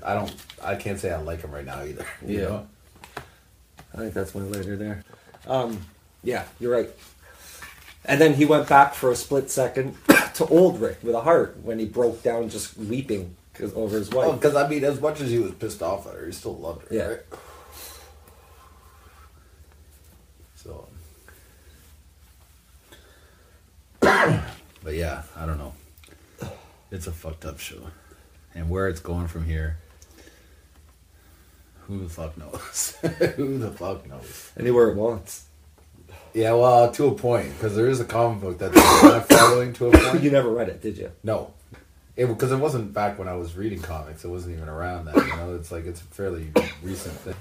B: I can't say I like him right now either. You know?
C: I think that's my later there. Yeah, you're right. And then he went back for a split second to old Rick with a heart when he broke down just weeping over his wife.
B: Oh, because I mean, as much as he was pissed off at her, he still loved her,
C: Yeah.
B: right? So, but yeah, I don't know. It's a fucked up show, and where it's going from here, who the fuck knows? Who the fuck knows?
C: Anywhere it wants.
B: Yeah, well, to a point, because there is a comic book that they're kind of following to a point.
C: You never read it, did you?
B: No. Because it wasn't back when I was reading comics. It wasn't even around that, you know? It's like, it's a fairly recent thing.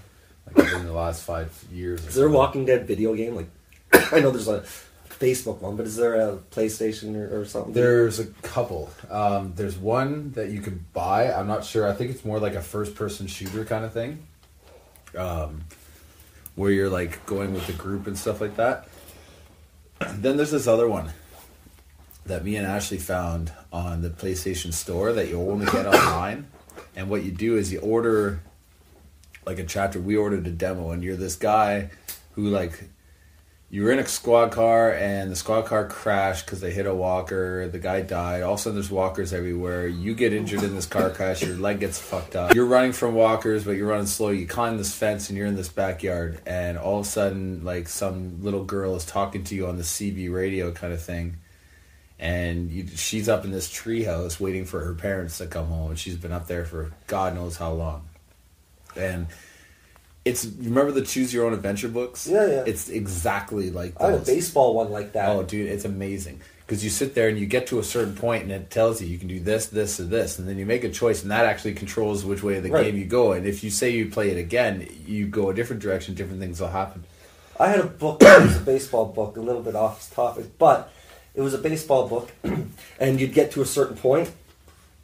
B: Like, within the last 5 years or
C: Is there a
B: something.
C: Walking Dead video game? Like, I know there's a Facebook one, but is there a PlayStation or something?
B: There's a couple. There's one that you can buy. I'm not sure. I think it's more like a first-person shooter kind of thing. Where you're like going with the group and stuff like that. And then there's this other one that me and Ashley found on the PlayStation Store that you only get online. And what you do is you order like a chapter. We ordered a demo, and you're this guy who like you were in a squad car and the squad car crashed because they hit a walker. The guy died. All of a sudden there's walkers everywhere. You get injured in this car crash. Your leg gets fucked up. You're running from walkers, but you're running slow. You climb this fence and you're in this backyard. And all of a sudden, like, some little girl is talking to you on the CB radio kind of thing. And she's up in this treehouse waiting for her parents to come home. And she's been up there for God knows how long. And you remember the Choose Your Own Adventure books?
C: Yeah.
B: It's exactly like those.
C: I have a baseball one like that.
B: Oh, dude, it's amazing. Because you sit there and you get to a certain point and it tells you can do this, this, or this. And then you make a choice and that actually controls which way of the game you go. And if you say you play it again, you go a different direction, different things will happen.
C: I had a book, it was a baseball book, a little bit off topic, but it was a baseball book. And you'd get to a certain point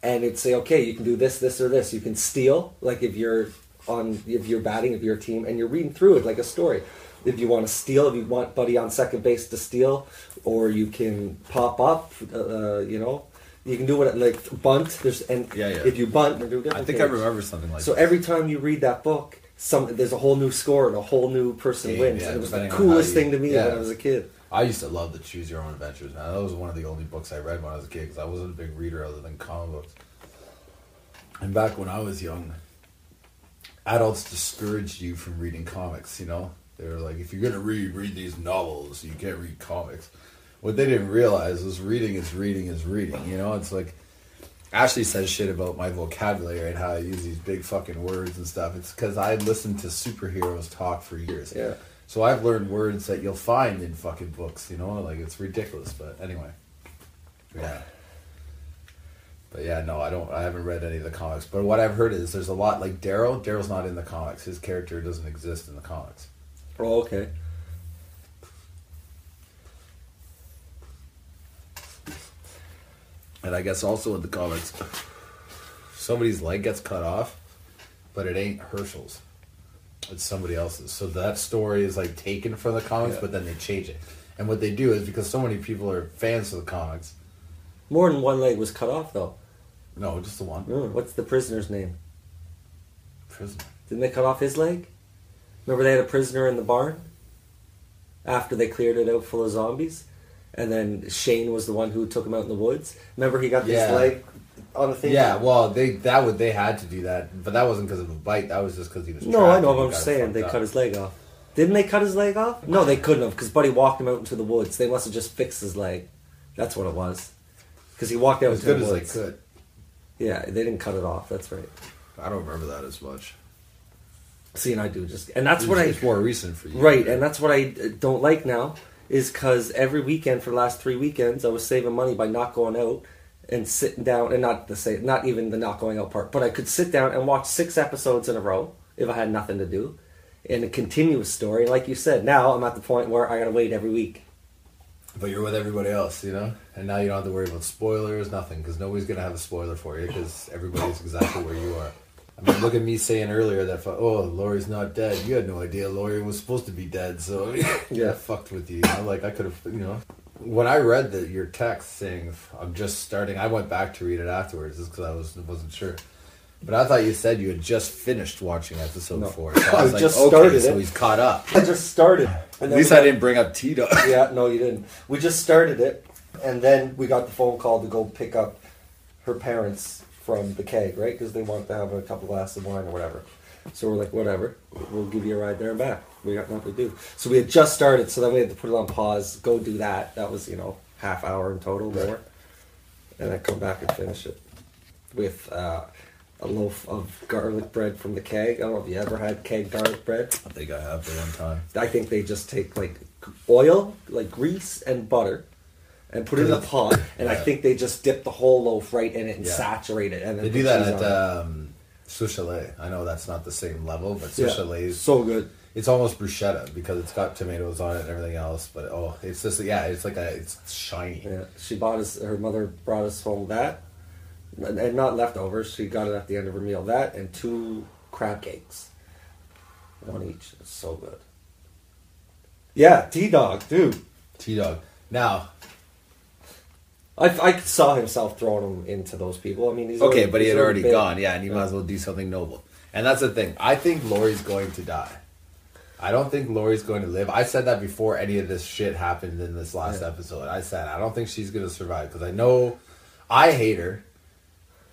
C: and it'd say, okay, you can do this, this, or this. You can steal, like if you're batting, if you're a team, and you're reading through it like a story. If you want to steal, if you want Buddy on second base to steal, or you can pop up, you know, you can do what like bunt. If you bunt,
B: I think I remember something like
C: so
B: that.
C: every time you read that book, there's a whole new score and a whole new person
B: Game,
C: wins.
B: yeah,
C: And it was the
B: depending on
C: coolest
B: how you-
C: thing to me
B: yeah.
C: when I was a kid.
B: I used to love the Choose Your Own Adventures, man. That was one of the only books I read when I was a kid because I wasn't a big reader other than comic books. And back when I was young, adults discouraged you from reading comics, you know? They were like, if you're going to read these novels, you can't read comics. What they didn't realize was reading is reading is reading, you know? It's like, Ashley says shit about my vocabulary and how I use these big fucking words and stuff. It's because I listened to superheroes talk for years.
C: Yeah.
B: So I've learned words that you'll find in fucking books, you know? Like, it's ridiculous, but anyway. Yeah. But yeah, no, I haven't read any of the comics. But what I've heard is there's a lot, like Daryl's not in the comics. His character doesn't exist in the comics.
C: Oh, okay.
B: And I guess also in the comics, somebody's leg gets cut off, but it ain't Herschel's. It's somebody else's. So that story is like taken from the comics, but then they change it. And what they do is because so many people are fans of the comics.
C: More than one leg was cut off, though.
B: No, just the one.
C: What's the prisoner's name?
B: Prisoner.
C: Didn't they cut off his leg? Remember they had a prisoner in the barn? After they cleared it out full of zombies? And then Shane was the one who took him out in the woods. Remember he got his leg on a thing?
B: Yeah, well, they had to do that, but that wasn't because of a bite. That was just because he was.
C: No, I know.
B: trapped
C: But
B: and
C: I'm just
B: got
C: saying
B: fucked
C: they
B: up.
C: cut his leg off. Didn't they cut his leg off? No, they couldn't have because Buddy walked him out into the woods. They must have just fixed his leg. That's what it was. Because he walked out
B: as
C: into
B: good
C: the
B: as
C: woods.
B: they could.
C: Yeah, they didn't cut it off. That's right.
B: I don't remember that as much.
C: See, and I do just, and that's what
B: It's more recent for you,
C: right? And that's what I don't like now is because every weekend for the last 3 weekends I was saving money by not going out and sitting down, and not even the not going out part, but I could sit down and watch 6 episodes in a row if I had nothing to do, in a continuous story. Like you said, now I'm at the point where I gotta wait every week.
B: But you're with everybody else, you know? And now you don't have to worry about spoilers, nothing, because nobody's going to have a spoiler for you, because everybody's exactly where you are. I mean, look at me saying earlier that, Laurie's not dead. You had no idea Laurie was supposed to be dead, so yeah, fucked with you. You know? Like, I could have, you know. When I read your text saying, I'm just starting, I went back to read it afterwards, just because I wasn't sure. But I thought you said you had just finished watching episode 4. So I was like,
C: just
B: okay,
C: started
B: so
C: it.
B: he's caught up.
C: I just started.
B: At least I didn't bring up T-Dog.
C: Yeah, no, you didn't. We just started it, and then we got the phone call to go pick up her parents from the keg, right? Because they want to have a couple glasses of wine or whatever. So we're like, whatever, we'll give you a ride there and back. We got nothing to do. So we had just started, so then we had to put it on pause, go do that. That was, half hour in total, more. And then come back and finish it with a loaf of garlic bread from the keg. I don't know if you ever had keg garlic bread.
B: I think I have for one time.
C: I think they just take like oil, like grease and butter, and put it in a pot. And I think they just dip the whole loaf right in it and saturate it. And then
B: they do that at Sous Chalet. I know that's not the same level, but Sous Chalet is
C: so good.
B: It's almost bruschetta because it's got tomatoes on it and everything else. But it's just it's shiny.
C: Yeah, her mother brought us home that, and not leftovers. She got it at the end of her meal. That and 2 crab cakes, 1 each. It's so good. Yeah, T-Dog, dude.
B: T-Dog. Now,
C: I saw himself throwing him into those people. I mean, he's
B: okay, but he had already
C: big.
B: gone. Yeah, and he might as well do something noble. And that's the thing. I think Laurie's going to die. I don't think Laurie's going to live. I said that before any of this shit happened in this last episode. I said I don't think she's going to survive because I know I hate her.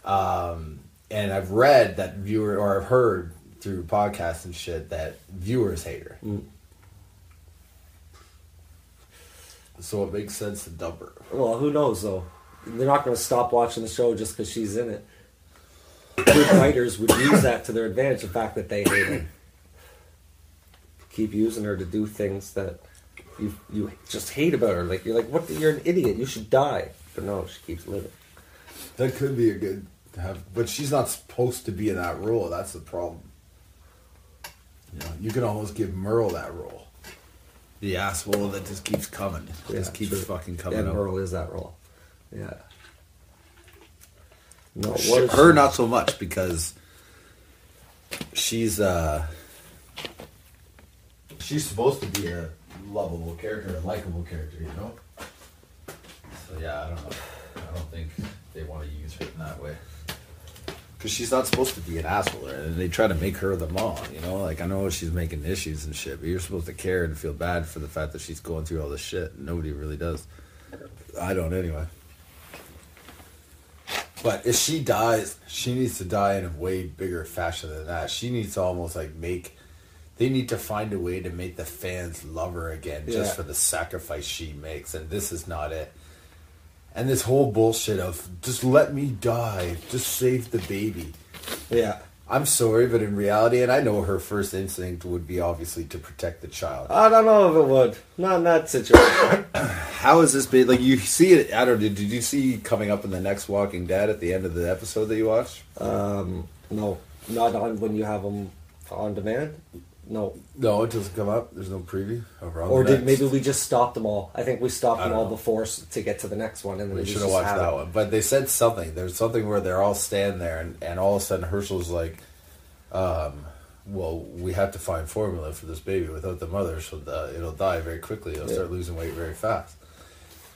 B: And I've read that I've heard through podcasts and shit that viewers hate her. Mm. So it makes sense to dump her.
C: Well, who knows though? They're not going to stop watching the show just because she's in it. Good writers would use that to their advantage. The fact that they hate her, keep using her to do things that you just hate about her. Like you're like, what? You're an idiot. You should die. But no, she keeps living.
B: That could be a good to have, but she's not supposed to be in that role. That's the problem. You can almost give Merle that role. The asshole that just keeps coming. Just keeps fucking coming
C: up.
B: Merle
C: Merle is that role. Yeah. No,
B: her not so much because she's supposed to be a lovable character, a likable character, So yeah, I don't know. I don't think they want to use her in that way. Because she's not supposed to be an asshole, and they try to make her the mom, you know? Like, I know she's making issues and shit, but you're supposed to care and feel bad for the fact that she's going through all this shit. Nobody really does. I don't, anyway. But if she dies, she needs to die in a way bigger fashion than that. She needs to almost, like, they need to find a way to make the fans love her again just for the sacrifice she makes, and this is not it. And this whole bullshit of, just let me die, just save the baby.
E: Yeah.
B: I'm sorry, but in reality, and I know her first instinct would be obviously to protect the child.
E: I don't know if it would. Not in that situation.
B: How is this baby, like, you see it, I don't know, did you see coming up in the next Walking Dead at the end of the episode that you watched?
E: No. Not on when you have them on demand. No.
B: No, it doesn't come up. There's no preview.
E: Or maybe we just stopped them all. I think we stopped them all before to get to the next one. And then
B: we should have watched that one. But they said something. There's something where they're all standing there and all of a sudden Herschel's like, well, we have to find formula for this baby. Without the mother, it'll die very quickly. It'll start losing weight very fast.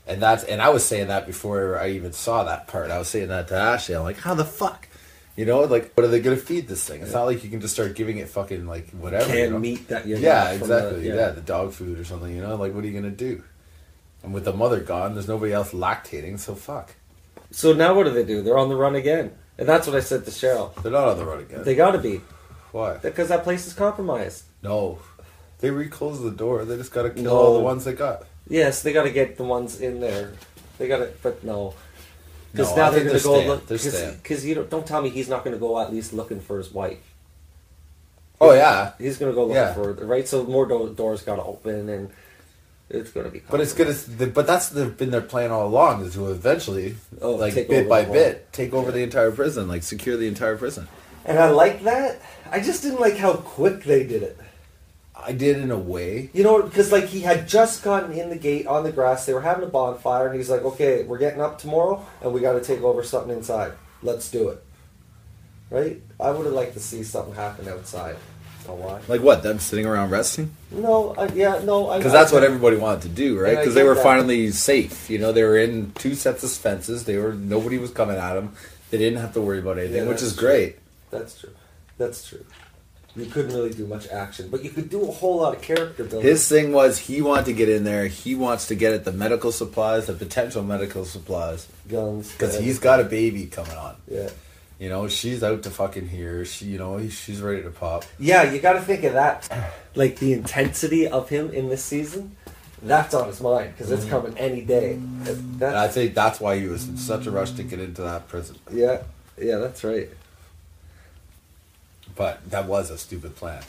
B: And I was saying that before I even saw that part. I was saying that to Ashley. I'm like, how the fuck? You know, like, what are they going to feed this thing? It's not like you can just start giving it fucking, like, whatever.
E: Canned meat that you
B: exactly. The dog food or something, you know? Like, what are you going to do? And with the mother gone, there's nobody else lactating, so fuck.
E: So now what do? They're on the run again. And that's what I said to Cheryl.
B: They're not on the run again.
E: They got to be.
B: Why?
E: Because that place is compromised.
B: No. They reclosed the door. They just got to kill all the ones they got.
E: Yes, they got to get the ones in there. They got to, but no. Because
B: No,
E: now
B: I
E: they're
B: think
E: going to
B: they're
E: go
B: staying.
E: look.
B: They're staying.
E: Because you don't tell me he's not going to go at least looking for his wife.
B: Oh, yeah.
E: He's going to go looking for her, right? So more doors got to open, and it's going to be.
B: But it's gonna. But that's been their plan all along, is to eventually, like, bit by bit, take over the entire prison, like secure the entire prison.
E: And I like that. I just didn't like how quick they did it.
B: I did in a way.
E: You know, because like he had just gotten in the gate on the grass. They were having a bonfire, and he's like, "Okay, we're getting up tomorrow, and we got to take over something inside. Let's do it." Right? I would have liked to see something happen outside. Oh, why?
B: Like what? Them sitting around resting?
E: No,
B: Because that's what everybody wanted to do, right? Because they were finally safe. You know, they were in 2 sets of fences. Nobody was coming at them. They didn't have to worry about anything, which is great.
E: That's true. That's true. You couldn't really do much action, but you could do a whole lot of character building.
B: His thing was he wanted to get in there. He wants to get at the medical supplies, the potential medical supplies.
E: Guns.
B: Because he's got a baby coming on.
E: Yeah.
B: You know, she's out to fucking here. She's ready to pop.
E: Yeah, you got to think of that. Like the intensity of him in this season, that's on his mind because it's coming any day.
B: And I think that's why he was in such a rush to get into that prison.
E: Yeah, that's right.
B: But that was a stupid plan.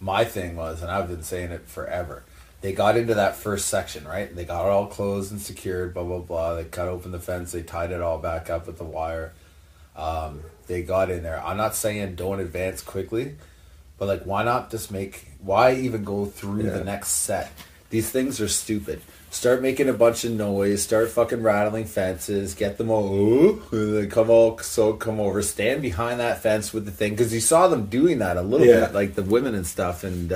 B: My thing was, and I've been saying it forever, they got into that first section, right? They got it all closed and secured, blah, blah, blah. They cut open the fence. They tied it all back up with the wire. They got in there. I'm not saying don't advance quickly, but like, why even go through the next set? These things are stupid. Start making a bunch of noise, start fucking rattling fences, get them all, they come over, stand behind that fence with the thing, because you saw them doing that a little bit, like the women and stuff, and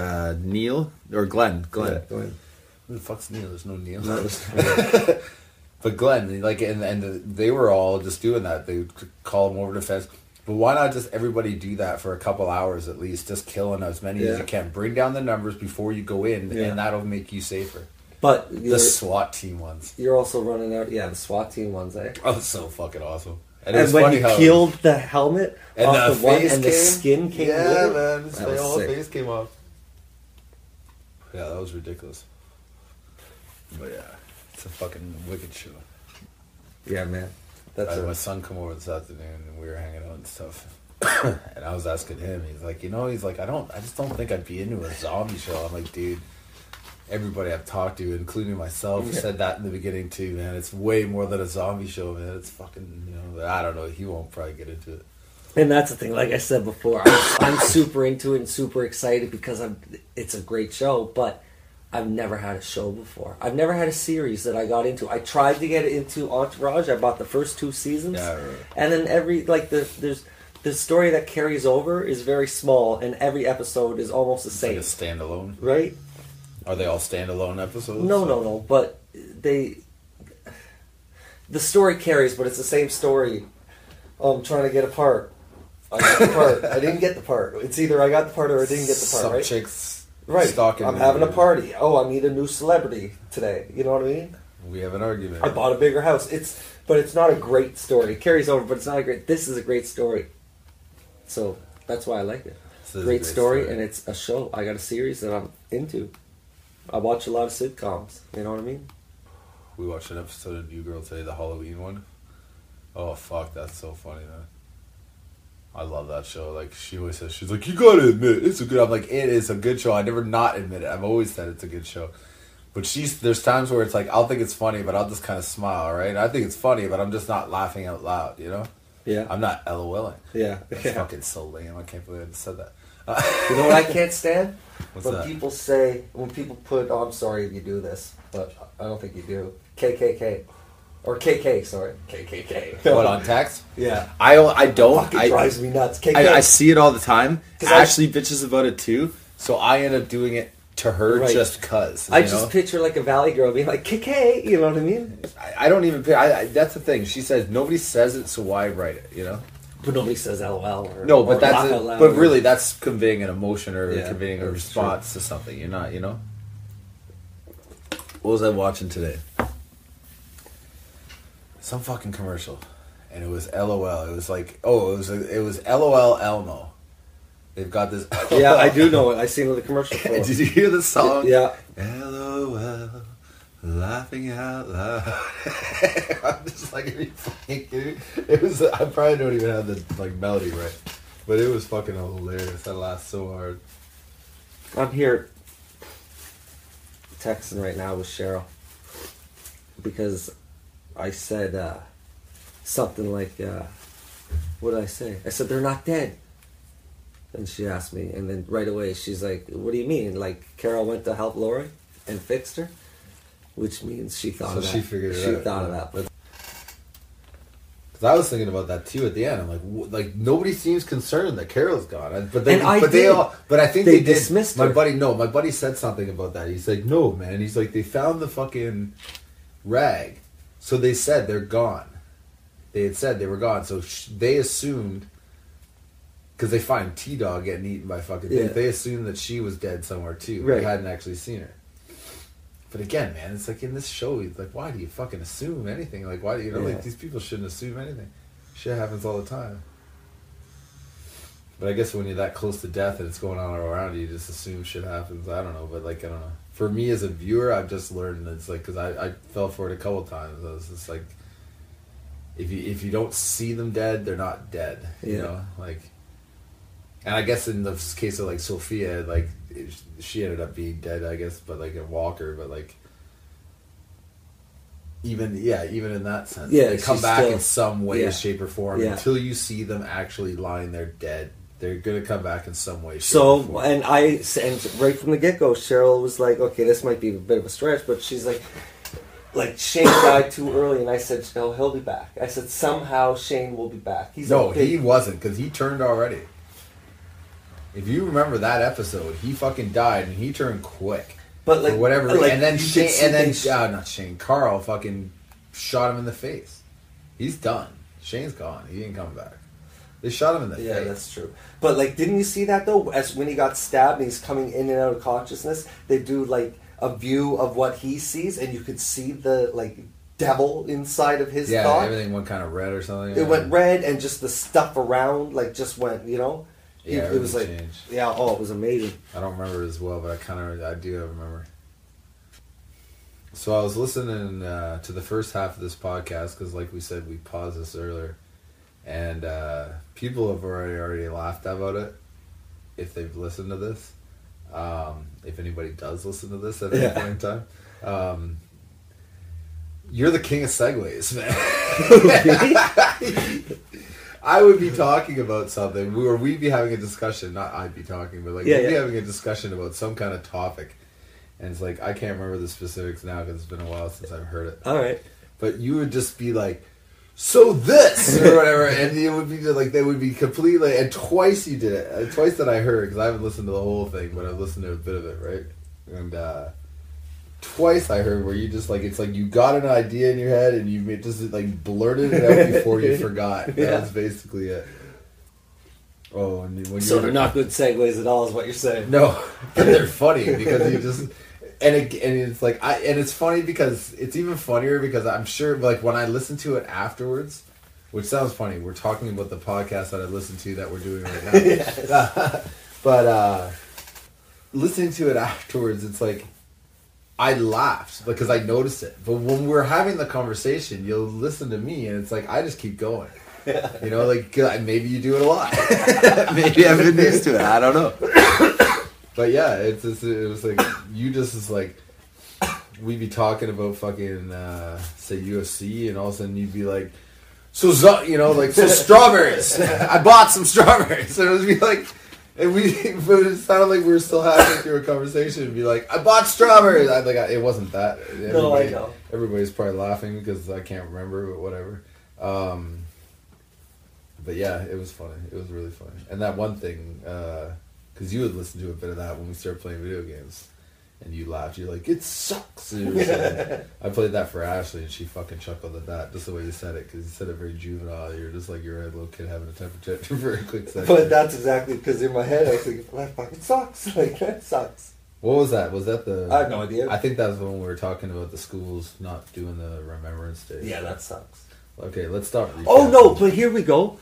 B: Neil, or Glenn.
E: Yeah, Glenn.
B: Who the fuck's Neil? There's no Neil. But Glenn, like, and they were all just doing that. They would call them over the fence. But why not just everybody do that for a couple hours at least, just killing as many as you can. Bring down the numbers before you go in, and that'll make you safer.
E: But
B: the SWAT team ones.
E: You're also running out. Yeah, the SWAT team ones, eh?
B: Oh, it's so fucking awesome.
E: And when he peeled the helmet
B: and
E: off the one, and the skin came
B: with it.
E: Yeah,
B: man. His whole face came off. Yeah, that was ridiculous. But yeah, it's a fucking wicked show.
E: Yeah, man.
B: My son come over this afternoon, and we were hanging out and stuff. And I was asking him, he's like, I just don't think I'd be into a zombie show. I'm like, dude, everybody I've talked to, including myself, said that in the beginning too, man. It's way more than a zombie show, man. It's fucking, I don't know. He won't probably get into it.
E: And that's the thing, like I said before, I'm super into it and super excited because it's a great show, but I've never had a show before. I've never had a series that I got into. I tried to get into Entourage. I bought the first 2 seasons.
B: Yeah, right.
E: And then the story that carries over is very small, and every episode is almost the same.
B: Like a standalone?
E: Right?
B: Are they all standalone episodes?
E: No. But the story carries, but it's the same story trying to get apart. I got the part. I didn't get the part. It's either I got the part or I didn't get the part,
B: Some
E: right?
B: chicks
E: Right.
B: stalking
E: I'm
B: me.
E: having a party. Oh, I meet a new celebrity today. You know what I mean?
B: We have an argument.
E: I bought a bigger house. But it's not a great story. It carries over, but it's not a great. This is a great story. So that's why I like it.
B: This is a
E: Great story, and it's a show. I got a series that I'm into. I watch a lot of sitcoms. You know what I mean?
B: We watched an episode of New Girl today, the Halloween one. Oh fuck, that's so funny, man. I love that show. Like, she always says, she's like, you gotta admit it's a good. I'm like, it is a good show. I never not admit it. I've always said it's a good show. But there's times where it's like, I'll think it's funny, but I'll just kind of smile, right? And I think it's funny, but I'm just not laughing out loud, you know?
E: Yeah.
B: I'm not LOLing.
E: Yeah.
B: That's fucking so lame. I can't believe I just said that.
E: You know what I can't stand?
B: What's
E: when
B: that?
E: people say, when people put, oh, I'm sorry if you do this, but I don't think you do. KKK. Or KK, sorry. KKK.
B: What, on text?
E: Yeah.
B: I don't.
E: Fucking drives me nuts. KK.
B: I see it all the time.
E: 'Cause I-
B: Ashley bitches about it too, so I end up doing it to her
E: Right.
B: just cause.
E: I
B: you
E: just
B: know?
E: picture like a valley girl being like, KK, you know what I mean?
B: I don't even. That's the thing. She says nobody says it, so why write it? You know.
E: But nobody says LOL or
B: No, but
E: or
B: that's
E: laugh out loud
B: but
E: or-
B: really that's conveying an emotion or
E: Yeah,
B: conveying a
E: that's
B: response to something. You're not, you know. What was I watching today? Some fucking commercial, and it was LOL. It was like, it was LOL Elmo. They've got this.
E: Yeah, I do know it. I seen the commercial for
B: Did you hear the song?
E: Yeah.
B: LOL, laughing out loud. I'm just like, are you fucking kidding? It was. I probably don't even have the like melody right, but it was fucking hilarious. I laughed so hard.
E: I'm here texting right now with Cheryl because I said something like, what did I say? I said, they're not dead. And she asked me, and then right away she's like, what do you mean? Like, Carol went to help Lori and fixed her? Which means she thought
B: So
E: of that.
B: she figured it
E: She
B: out,
E: thought
B: yeah.
E: of that.
B: Because I was thinking about that too at the end. I'm like nobody seems concerned that Carol's gone. But
E: And I
B: but
E: did.
B: they all. But I think
E: They
B: they, did.
E: dismissed
B: My
E: her.
B: buddy said something about that. He's like, no, man. He's like, they found the fucking rag, so they said they're gone. They had said they were gone, so they assumed. Because they find T-Dog getting eaten by fucking things.
E: Yeah.
B: They assumed that she was dead somewhere too.
E: Right.
B: They hadn't actually seen her. But again, man, it's like in this show, it's like, why do you fucking assume anything? Like, why do you know?
E: Yeah.
B: Like, these people shouldn't assume anything. Shit happens all the time. But I guess when you're that close to death and it's going on all around you, you just assume shit happens. I don't know, but like, I don't know. For me as a viewer, I've just learned it's like, because I fell for it a couple times. I was just like, if you don't see them dead, they're not dead. You
E: Yeah.
B: know, like. And I guess in the case of like Sophia, like she ended up being dead, I guess, but like a walker, but like even in that sense,
E: Yeah,
B: they come
E: she's
B: back
E: still-
B: in some way,
E: yeah.
B: shape, or form.
E: Yeah.
B: Until you see them actually lying there dead, they're gonna come back in some way. Shape, or
E: So,
B: form.
E: and right from the get-go, Cheryl was like, okay, this might be a bit of a stretch, but she's like Shane died too early, and I said, no, he'll be back. I said, somehow Shane will be back. He's
B: no,
E: a big-
B: he wasn't, because he turned already. If you remember that episode, he fucking died and he turned quick.
E: But like
B: For whatever
E: like,
B: and then
E: you
B: Shane,
E: could see
B: and then
E: things-
B: not Shane, Carl fucking shot him in the face. He's done. Shane's gone. He ain't coming back. They shot him in the
E: yeah,
B: face.
E: that's true. But like, didn't you see that though? As when he got stabbed and he's coming in and out of consciousness, they do like a view of what he sees, and you could see the like devil inside of his
B: Yeah,
E: thought.
B: everything went kind of red or something.
E: It went red, and just the stuff around like just went, you know.
B: Yeah,
E: it was like,
B: everything changed.
E: yeah, oh, it was amazing.
B: I don't remember it as well, but I do remember. So I was listening to the first half of this podcast because, like we said, we paused this earlier, and people have already laughed about it if they've listened to this. If anybody does listen to this at any point in time, you're the king of segues, man. I would be talking about something, we'd be having a discussion, not I'd be talking, but like we'd be having a discussion about some kind of topic, and it's like, I can't remember the specifics now because it's been a while since I've heard it.
E: All right.
B: But you would just be like, so this, or whatever, and it would be like, they would be completely, and twice you did it, twice that I heard, because I haven't listened to the whole thing, but I've listened to a bit of it, right? And twice I heard where you just like, it's like you got an idea in your head and you just like blurted it out before you forgot. That was basically it. Oh, and when
E: So they're not good segues at all, is what you're saying.
B: No, but they're funny because you just and it's like and it's funny because it's even funnier because I'm sure like when I listen to it afterwards, which sounds funny. We're talking about the podcast that I listened to that we're doing right now. Yes. But listening to it afterwards, it's like I laughed because I noticed it. But when we're having the conversation, you'll listen to me and it's like I just keep going. You know, like maybe you do it a lot. Maybe I've been used to it. I don't know. But yeah, it was like you just is like we'd be talking about fucking say UFC, and all of a sudden you'd be like, so strawberries. I bought some strawberries, and it would be like, but it sounded like we were still having through a conversation. It'd be like, I bought strawberries. It wasn't that.
E: No, I know.
B: Everybody's probably laughing because I can't remember, but whatever. But yeah, it was funny. It was really funny. And that one thing, because you would listen to a bit of that when we started playing video games, and you laughed. You're like, it sucks. And I played that for Ashley, and she fucking chuckled at that, just the way you said it, because you said it very juvenile. You're just like you're a little kid having a temper tantrum for a quick second.
C: But that's exactly because in my head I was thinking, that fucking sucks. Like, that sucks.
B: What was that? Was that the...
C: I have no idea.
B: I think that's when we were talking about the schools not doing the Remembrance Day.
E: Yeah, that sucks.
B: Okay, let's stop.
E: Oh no, but here we go.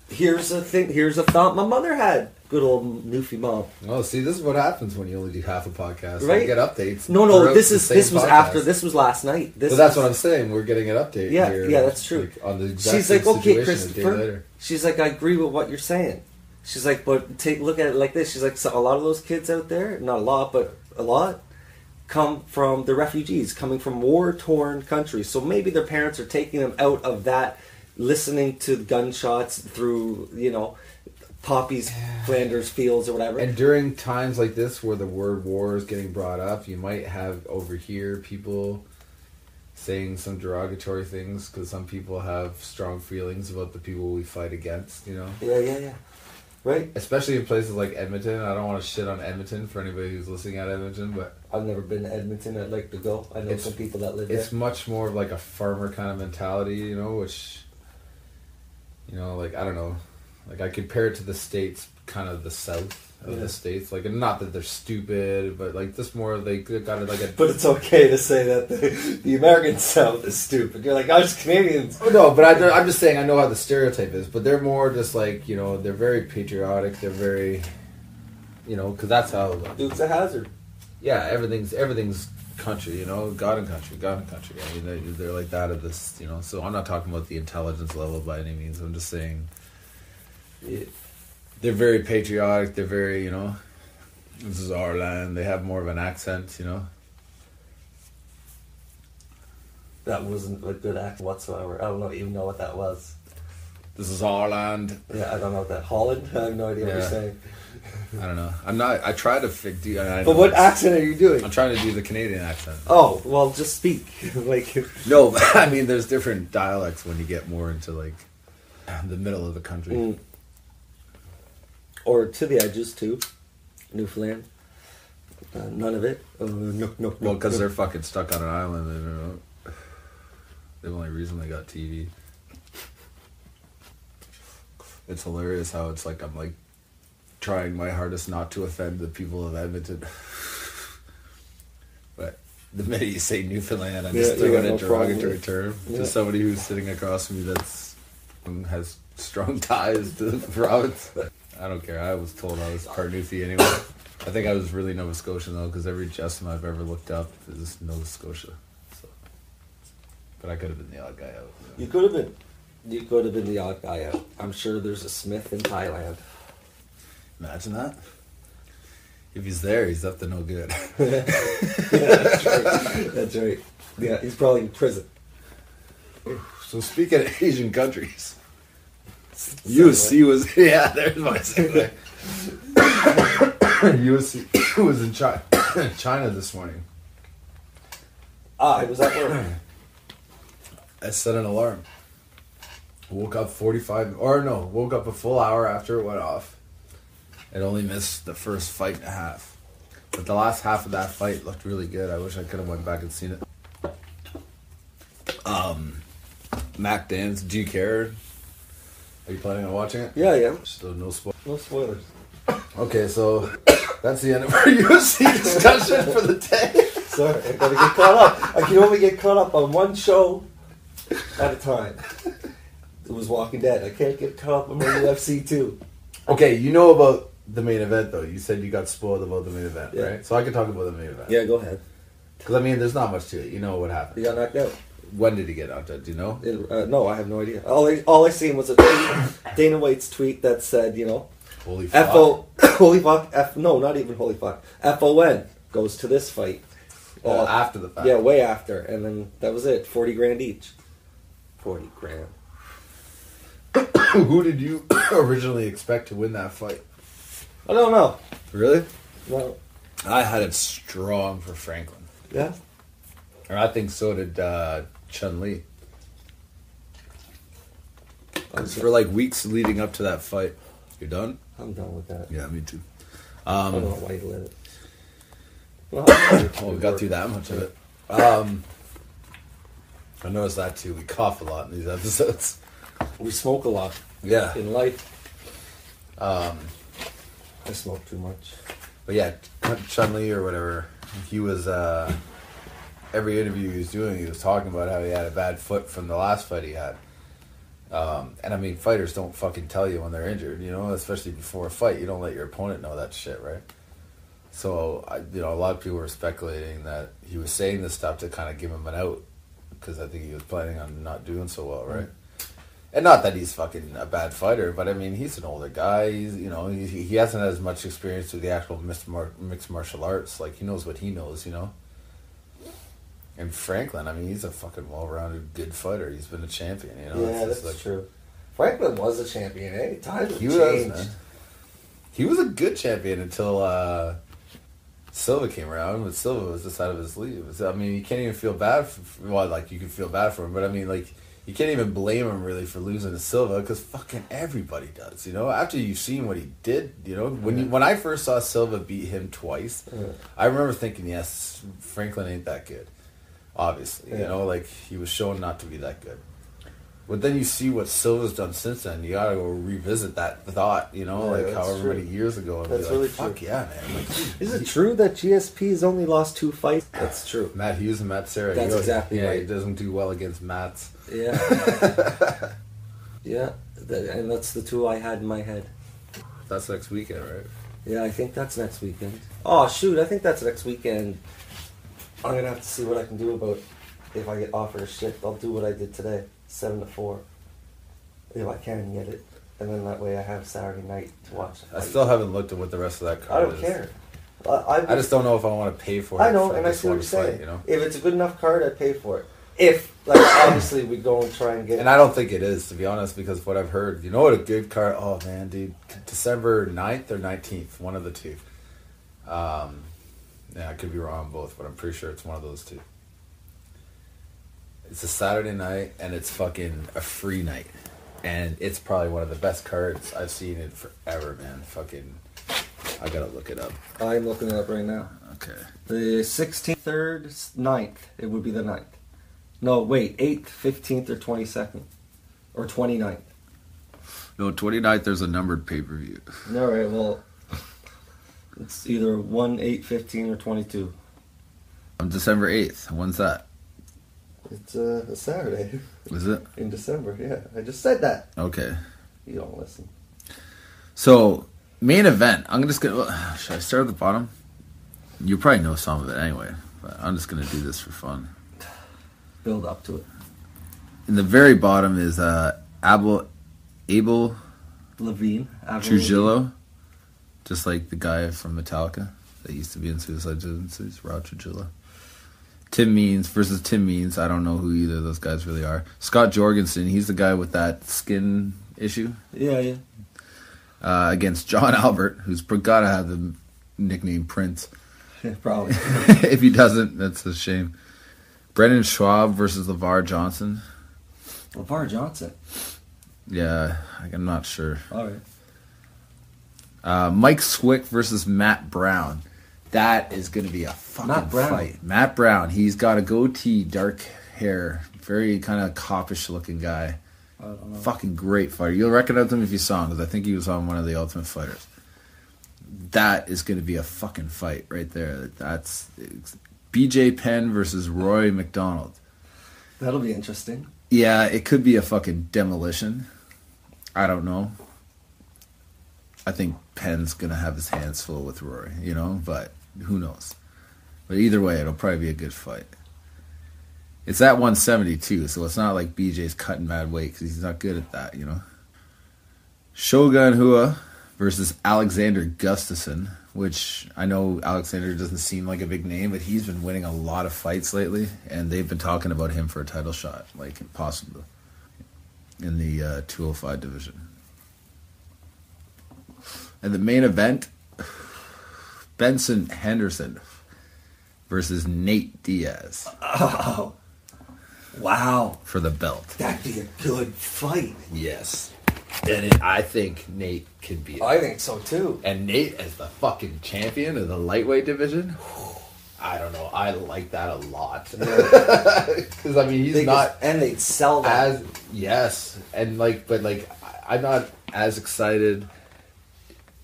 E: Here's a thing. Here's a thought my mother had. Good old Newfie mom.
B: Oh, see, this is what happens when you only do half a podcast.
E: Right?
B: You get updates.
E: No. This was
B: podcast.
E: after. This was last night.
B: But that's what I'm saying. We're getting an update.
E: Yeah,
B: here,
E: yeah, that's true.
B: Like, on the exact
E: She's
B: same
E: like, okay,
B: situation a day
E: Christopher.
B: later.
E: She's like, I agree with what you're saying. She's like, but look at it like this. She's like, so a lot of those kids out there, not a lot, but a lot, come from the refugees, coming from war-torn countries. So maybe their parents are taking them out of that, listening to gunshots through, poppies, Flanders fields or whatever.
B: And during times like this where the word war is getting brought up, you might have over here people saying some derogatory things because some people have strong feelings about the people we fight against,
E: Yeah. Right?
B: Especially in places like Edmonton. I don't want to shit on Edmonton for anybody who's listening at Edmonton, but...
E: I've never been to Edmonton. I'd like to go. I know some people that live there.
B: It's much more of like a farmer kind of mentality, which... like, I don't know. Like, I compare it to the States, kind of the South of the States. Like, not that they're stupid, but, like, just more, they got it like a...
C: But it's okay to say that the American South is stupid. You're like, oh, it's Canadians.
B: Oh, no, but I'm just saying I know how the stereotype is. But they're more just like, they're very patriotic. They're very, because that's how...
C: Duke's a hazard.
B: Yeah, everything's country, God and country. I mean, they're like that of this, So I'm not talking about the intelligence level by any means. I'm just saying... They're very patriotic. They're very, this is our land. They have more of an accent,
E: That wasn't a good accent whatsoever. I don't even know what that was.
B: This is our land.
E: Yeah, I don't know what that... Holland? I have no idea what you're saying.
B: I don't know. I try to do...
C: But what accent are you doing?
B: I'm trying to do the Canadian accent.
E: Oh, well, just speak.
B: No, I mean, there's different dialects when you get more into, like, the middle of the country.
E: Mm. Or to the edges, too. Newfoundland. None of it. No.
B: Well, because they're fucking stuck on an island. They've only recently got TV. It's hilarious how it's like I'm like trying my hardest not to offend the people of Edmonton. But the minute you say Newfoundland, I'm just throwing a derogatory term to somebody who's sitting across from me has strong ties to the province. I don't care. I was told I was part Newfie anyway. I think I was really Nova Scotian though, because every Justin I've ever looked up is Nova Scotia. So, but I could have been the odd guy out.
E: You could have been. You could have been the odd guy out. I'm sure there's a Smith in Thailand.
B: Imagine that. If he's there, he's up to no good.
E: Yeah, that's right. That's right. Yeah, he's probably in prison.
B: So speaking of Asian countries, USC was... Yeah, there's my segue. USC was in China this morning.
E: I was at work.
B: I set an alarm. Woke up woke up a full hour after it went off. It only missed the first fight and a half. But the last half of that fight looked really good. I wish I could have went back and seen it. Mac Dance, do you care? Are you planning on watching it?
E: Yeah, yeah.
B: So no spoil.
E: No spoilers.
B: Okay, so that's the end of our UFC discussion for the day.
E: Sorry, I gotta get caught up. I can only get caught up on one show at a time. It was Walking Dead. I can't get caught up on my UFC too.
B: Okay, you know about the main event though. You said you got spoiled about the main event,
E: Yeah.
B: right? So I can talk about the main event.
E: Yeah, go ahead.
B: Because I mean, there's not much to it. You know what
E: He
B: happened.
E: got knocked out.
B: When did he get knocked out? Do you know?
E: No, I have no idea. All I seen was a tweet, Dana White's tweet that said,
B: Holy fuck.
E: holy fuck, no, not even holy fuck, FON goes to this fight.
B: After the fact.
E: Yeah, way after. And then that was it, 40 grand each. 40 grand.
B: Who did you originally expect to win that fight?
E: I don't know.
B: Really?
E: No.
B: I had it strong for Franklin.
E: Yeah?
B: And I think so did Chun-Li. For like weeks leading up to that fight. You're done?
E: I'm done with that.
B: Yeah, me too.
E: I don't know why you let it. Well,
B: We got through that much of it. I noticed that too. We cough a lot in these episodes.
E: We smoke a lot
B: Yeah.
E: in life.
B: Um,
E: I smoke too much.
B: but yeah, Chun-Li or whatever, he was, every interview he was doing, he was talking about how he had a bad foot from the last fight he had. And I mean, fighters don't fucking tell you when they're injured, especially before a fight. You don't let your opponent know that shit, right? So, a lot of people were speculating that he was saying this stuff to kind of give him an out, because I think he was planning on not doing so well, right? And not that he's fucking a bad fighter, but I mean, he's an older guy. He's, he hasn't had as much experience with the actual mixed martial arts. Like, he knows what he knows, And Franklin, I mean, he's a fucking well-rounded, good fighter. He's been a champion,
E: Yeah, that's true. Franklin was a champion, eh? Times have
B: He
E: changed.
B: was, man. He was a good champion until Silva came around, but Silva was just out of his league. I mean, you can't even feel bad you can feel bad for him, but I mean, like, you can't even blame him really for losing to Silva, because fucking everybody does, After you've seen what he did, when I first saw Silva beat him twice, I remember thinking, yes, Franklin ain't that good. Obviously, like, he was shown not to be that good. But then you see what Silva's done since then. You gotta go revisit that thought, however many years ago. And
E: That's
B: be like,
E: really
B: fuck
E: true.
B: yeah, man. Like,
E: Is it true that GSP's only lost 2 fights? That's true.
B: Matt Hughes and Matt Serra.
E: That's exactly right.
B: He doesn't do well against Matts.
E: Yeah. Yeah. And that's the 2 I had in my head.
B: That's next weekend, right?
E: Yeah, I think that's next weekend. Oh, shoot, I think that's next weekend. I'm going to have to see what I can do about if I get offered a shift. I'll do what I did today, 7 to 4. If I can get it. And then that way I have Saturday night to watch the
B: I
E: fight.
B: still haven't looked at what the rest of that
E: I
B: card
E: don't
B: is.
E: care.
B: I just don't know if I want to pay for it.
E: I know,
B: for
E: and I
B: this
E: see what
B: one
E: you're saying.
B: fight,
E: If it's a good enough card, I'd pay for it. If, obviously we go and try and get...
B: And I don't think it is, to be honest, because of what I've heard. You know what a good card... Oh, man, dude. December 9th or 19th. One of the two. Yeah, I could be wrong on both, but I'm pretty sure it's one of those two. It's a Saturday night, and it's fucking a free night. And it's probably one of the best cards I've seen in forever, man. Fucking... I gotta look it up.
E: I'm looking it up right now.
B: Okay.
E: The 16th, 3rd, 9th. It would be the 9th. No, wait. 8th, 15th, or 22nd. Or 29th.
B: No, 29th, there's a numbered pay-per-view.
E: Alright, well... It's either 1, 8, 15, or 22.
B: On December 8th. When's that?
E: It's a Saturday.
B: Is it?
E: In December, yeah. I just said that.
B: Okay.
E: You don't listen.
B: So, main event. I'm just gonna... Should I start at the bottom? You probably know some of it anyway. But I'm just gonna do this for fun.
E: Build up to it.
B: In the very bottom is Abel
E: Levine.
B: Trujillo. Just like the guy from Metallica that used to be in Suicide Tendencies, Rod Trujillo. Tim Means versus Tim Means. I don't know who either of those guys really are. Scott Jorgensen, he's the guy with that skin issue.
E: Yeah.
B: Against John Albert, who's got to have the nickname Prince.
E: Yeah, probably.
B: If he doesn't, that's a shame. Brendan Schwab versus LeVar Johnson.
E: LeVar Johnson.
B: Yeah, I'm not sure.
E: All right.
B: Mike Swick versus Matt Brown. That is going to be a fucking fight. Matt Brown, he's got a goatee, dark hair, very kind of coppish looking guy.
C: I don't know.
F: Fucking great fighter. You'll recognize him if you saw him, because I think he was on one of the Ultimate Fighters. That is going to be a fucking fight right there. That's BJ Penn versus Roy McDonald.
E: That'll be interesting.
F: Yeah, it could be a fucking demolition. I don't know. I think Penn's going to have his hands full with Rory, you know, but who knows. But either way, it'll probably be a good fight. It's at 172, so it's not like BJ's cutting mad weight, because he's not good at that, you know. Shogun Rua versus Alexander Gustafsson, which I know Alexander doesn't seem like a big name, but he's been winning a lot of fights lately, and they've been talking about him for a title shot, like impossible, in the 205 division. And the main event, Benson Henderson versus Nate Diaz.
E: Oh, wow.
F: For the belt.
E: That'd be a good fight.
F: Yes. And I think Nate can beat it.
E: I think so too.
F: And Nate as the fucking champion of the lightweight division, I don't know. I like that a lot. Because, I mean, he's not...
E: And they'd sell that.
F: As, yes. And, like, but, like, I'm not as excited,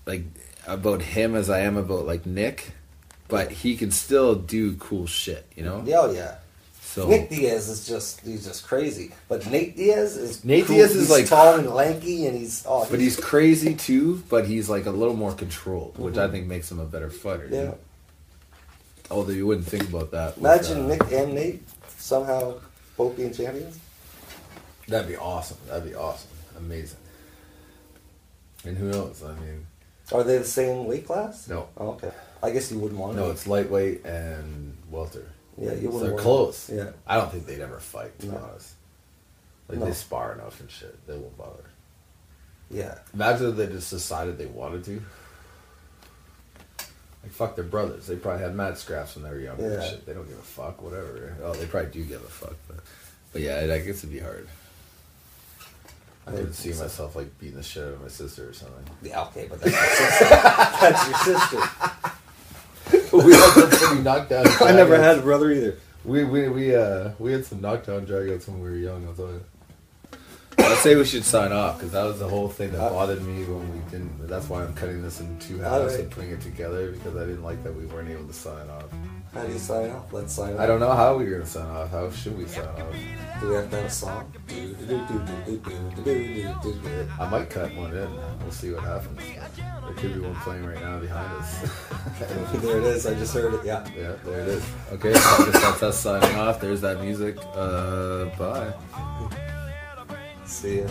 F: like, about him as I am about, like, Nick. But he can still do cool shit, you know?
E: Oh, yeah.
F: So
E: Nick Diaz is he's just crazy. But Nate Diaz is
F: Diaz is
E: he's
F: like
E: tall and lanky, and he's
F: crazy too, but he's like a little more controlled, which I think makes him a better fighter.
E: Yeah.
F: You know? Although you wouldn't think about that.
E: Imagine Nick and Nate somehow both being champions.
F: That'd be awesome. That'd be awesome. Amazing. And who knows? I mean,
E: Are they the same weight class?
F: No.
E: Oh, okay. I guess you wouldn't want to.
F: No, it's lightweight and welter.
E: Yeah, you
F: So
E: wouldn't.
F: they're
E: want
F: close.
E: Yeah.
F: I don't think they'd ever fight, to be
E: No.
F: honest. Like,
E: No.
F: they spar enough and shit. They won't bother.
E: Yeah.
F: Imagine if they just decided they wanted to. Like, fuck their brothers. They probably had mad scraps when they were younger and
E: Yeah.
F: shit. They don't give a fuck, whatever. Oh, they probably do give a fuck, but yeah, I guess it'd be hard. I could see myself, like, beating the shit out of my sister or something.
E: Yeah, okay, but that's your sister. That's your sister.
F: We had some pretty knockdown dragouts.
E: I never had a brother either.
F: We had some knockdown dragouts when we were young, I'll tell you. I'd say we should sign off, because that was the whole thing that bothered me when we didn't. That's why I'm cutting this in two halves and putting it together, because I didn't like that we weren't able to sign off.
E: How do you sign off? Let's sign off.
F: I don't know how we're going to sign off. How should we sign off?
E: Do we have to have a song?
F: I might cut one in. We'll see what happens. There could be one playing right now behind us.
E: There it is. I just heard it. Yeah.
F: Yeah, there it is. Okay, so I guess that's us signing off. There's that music. Bye.
E: See ya.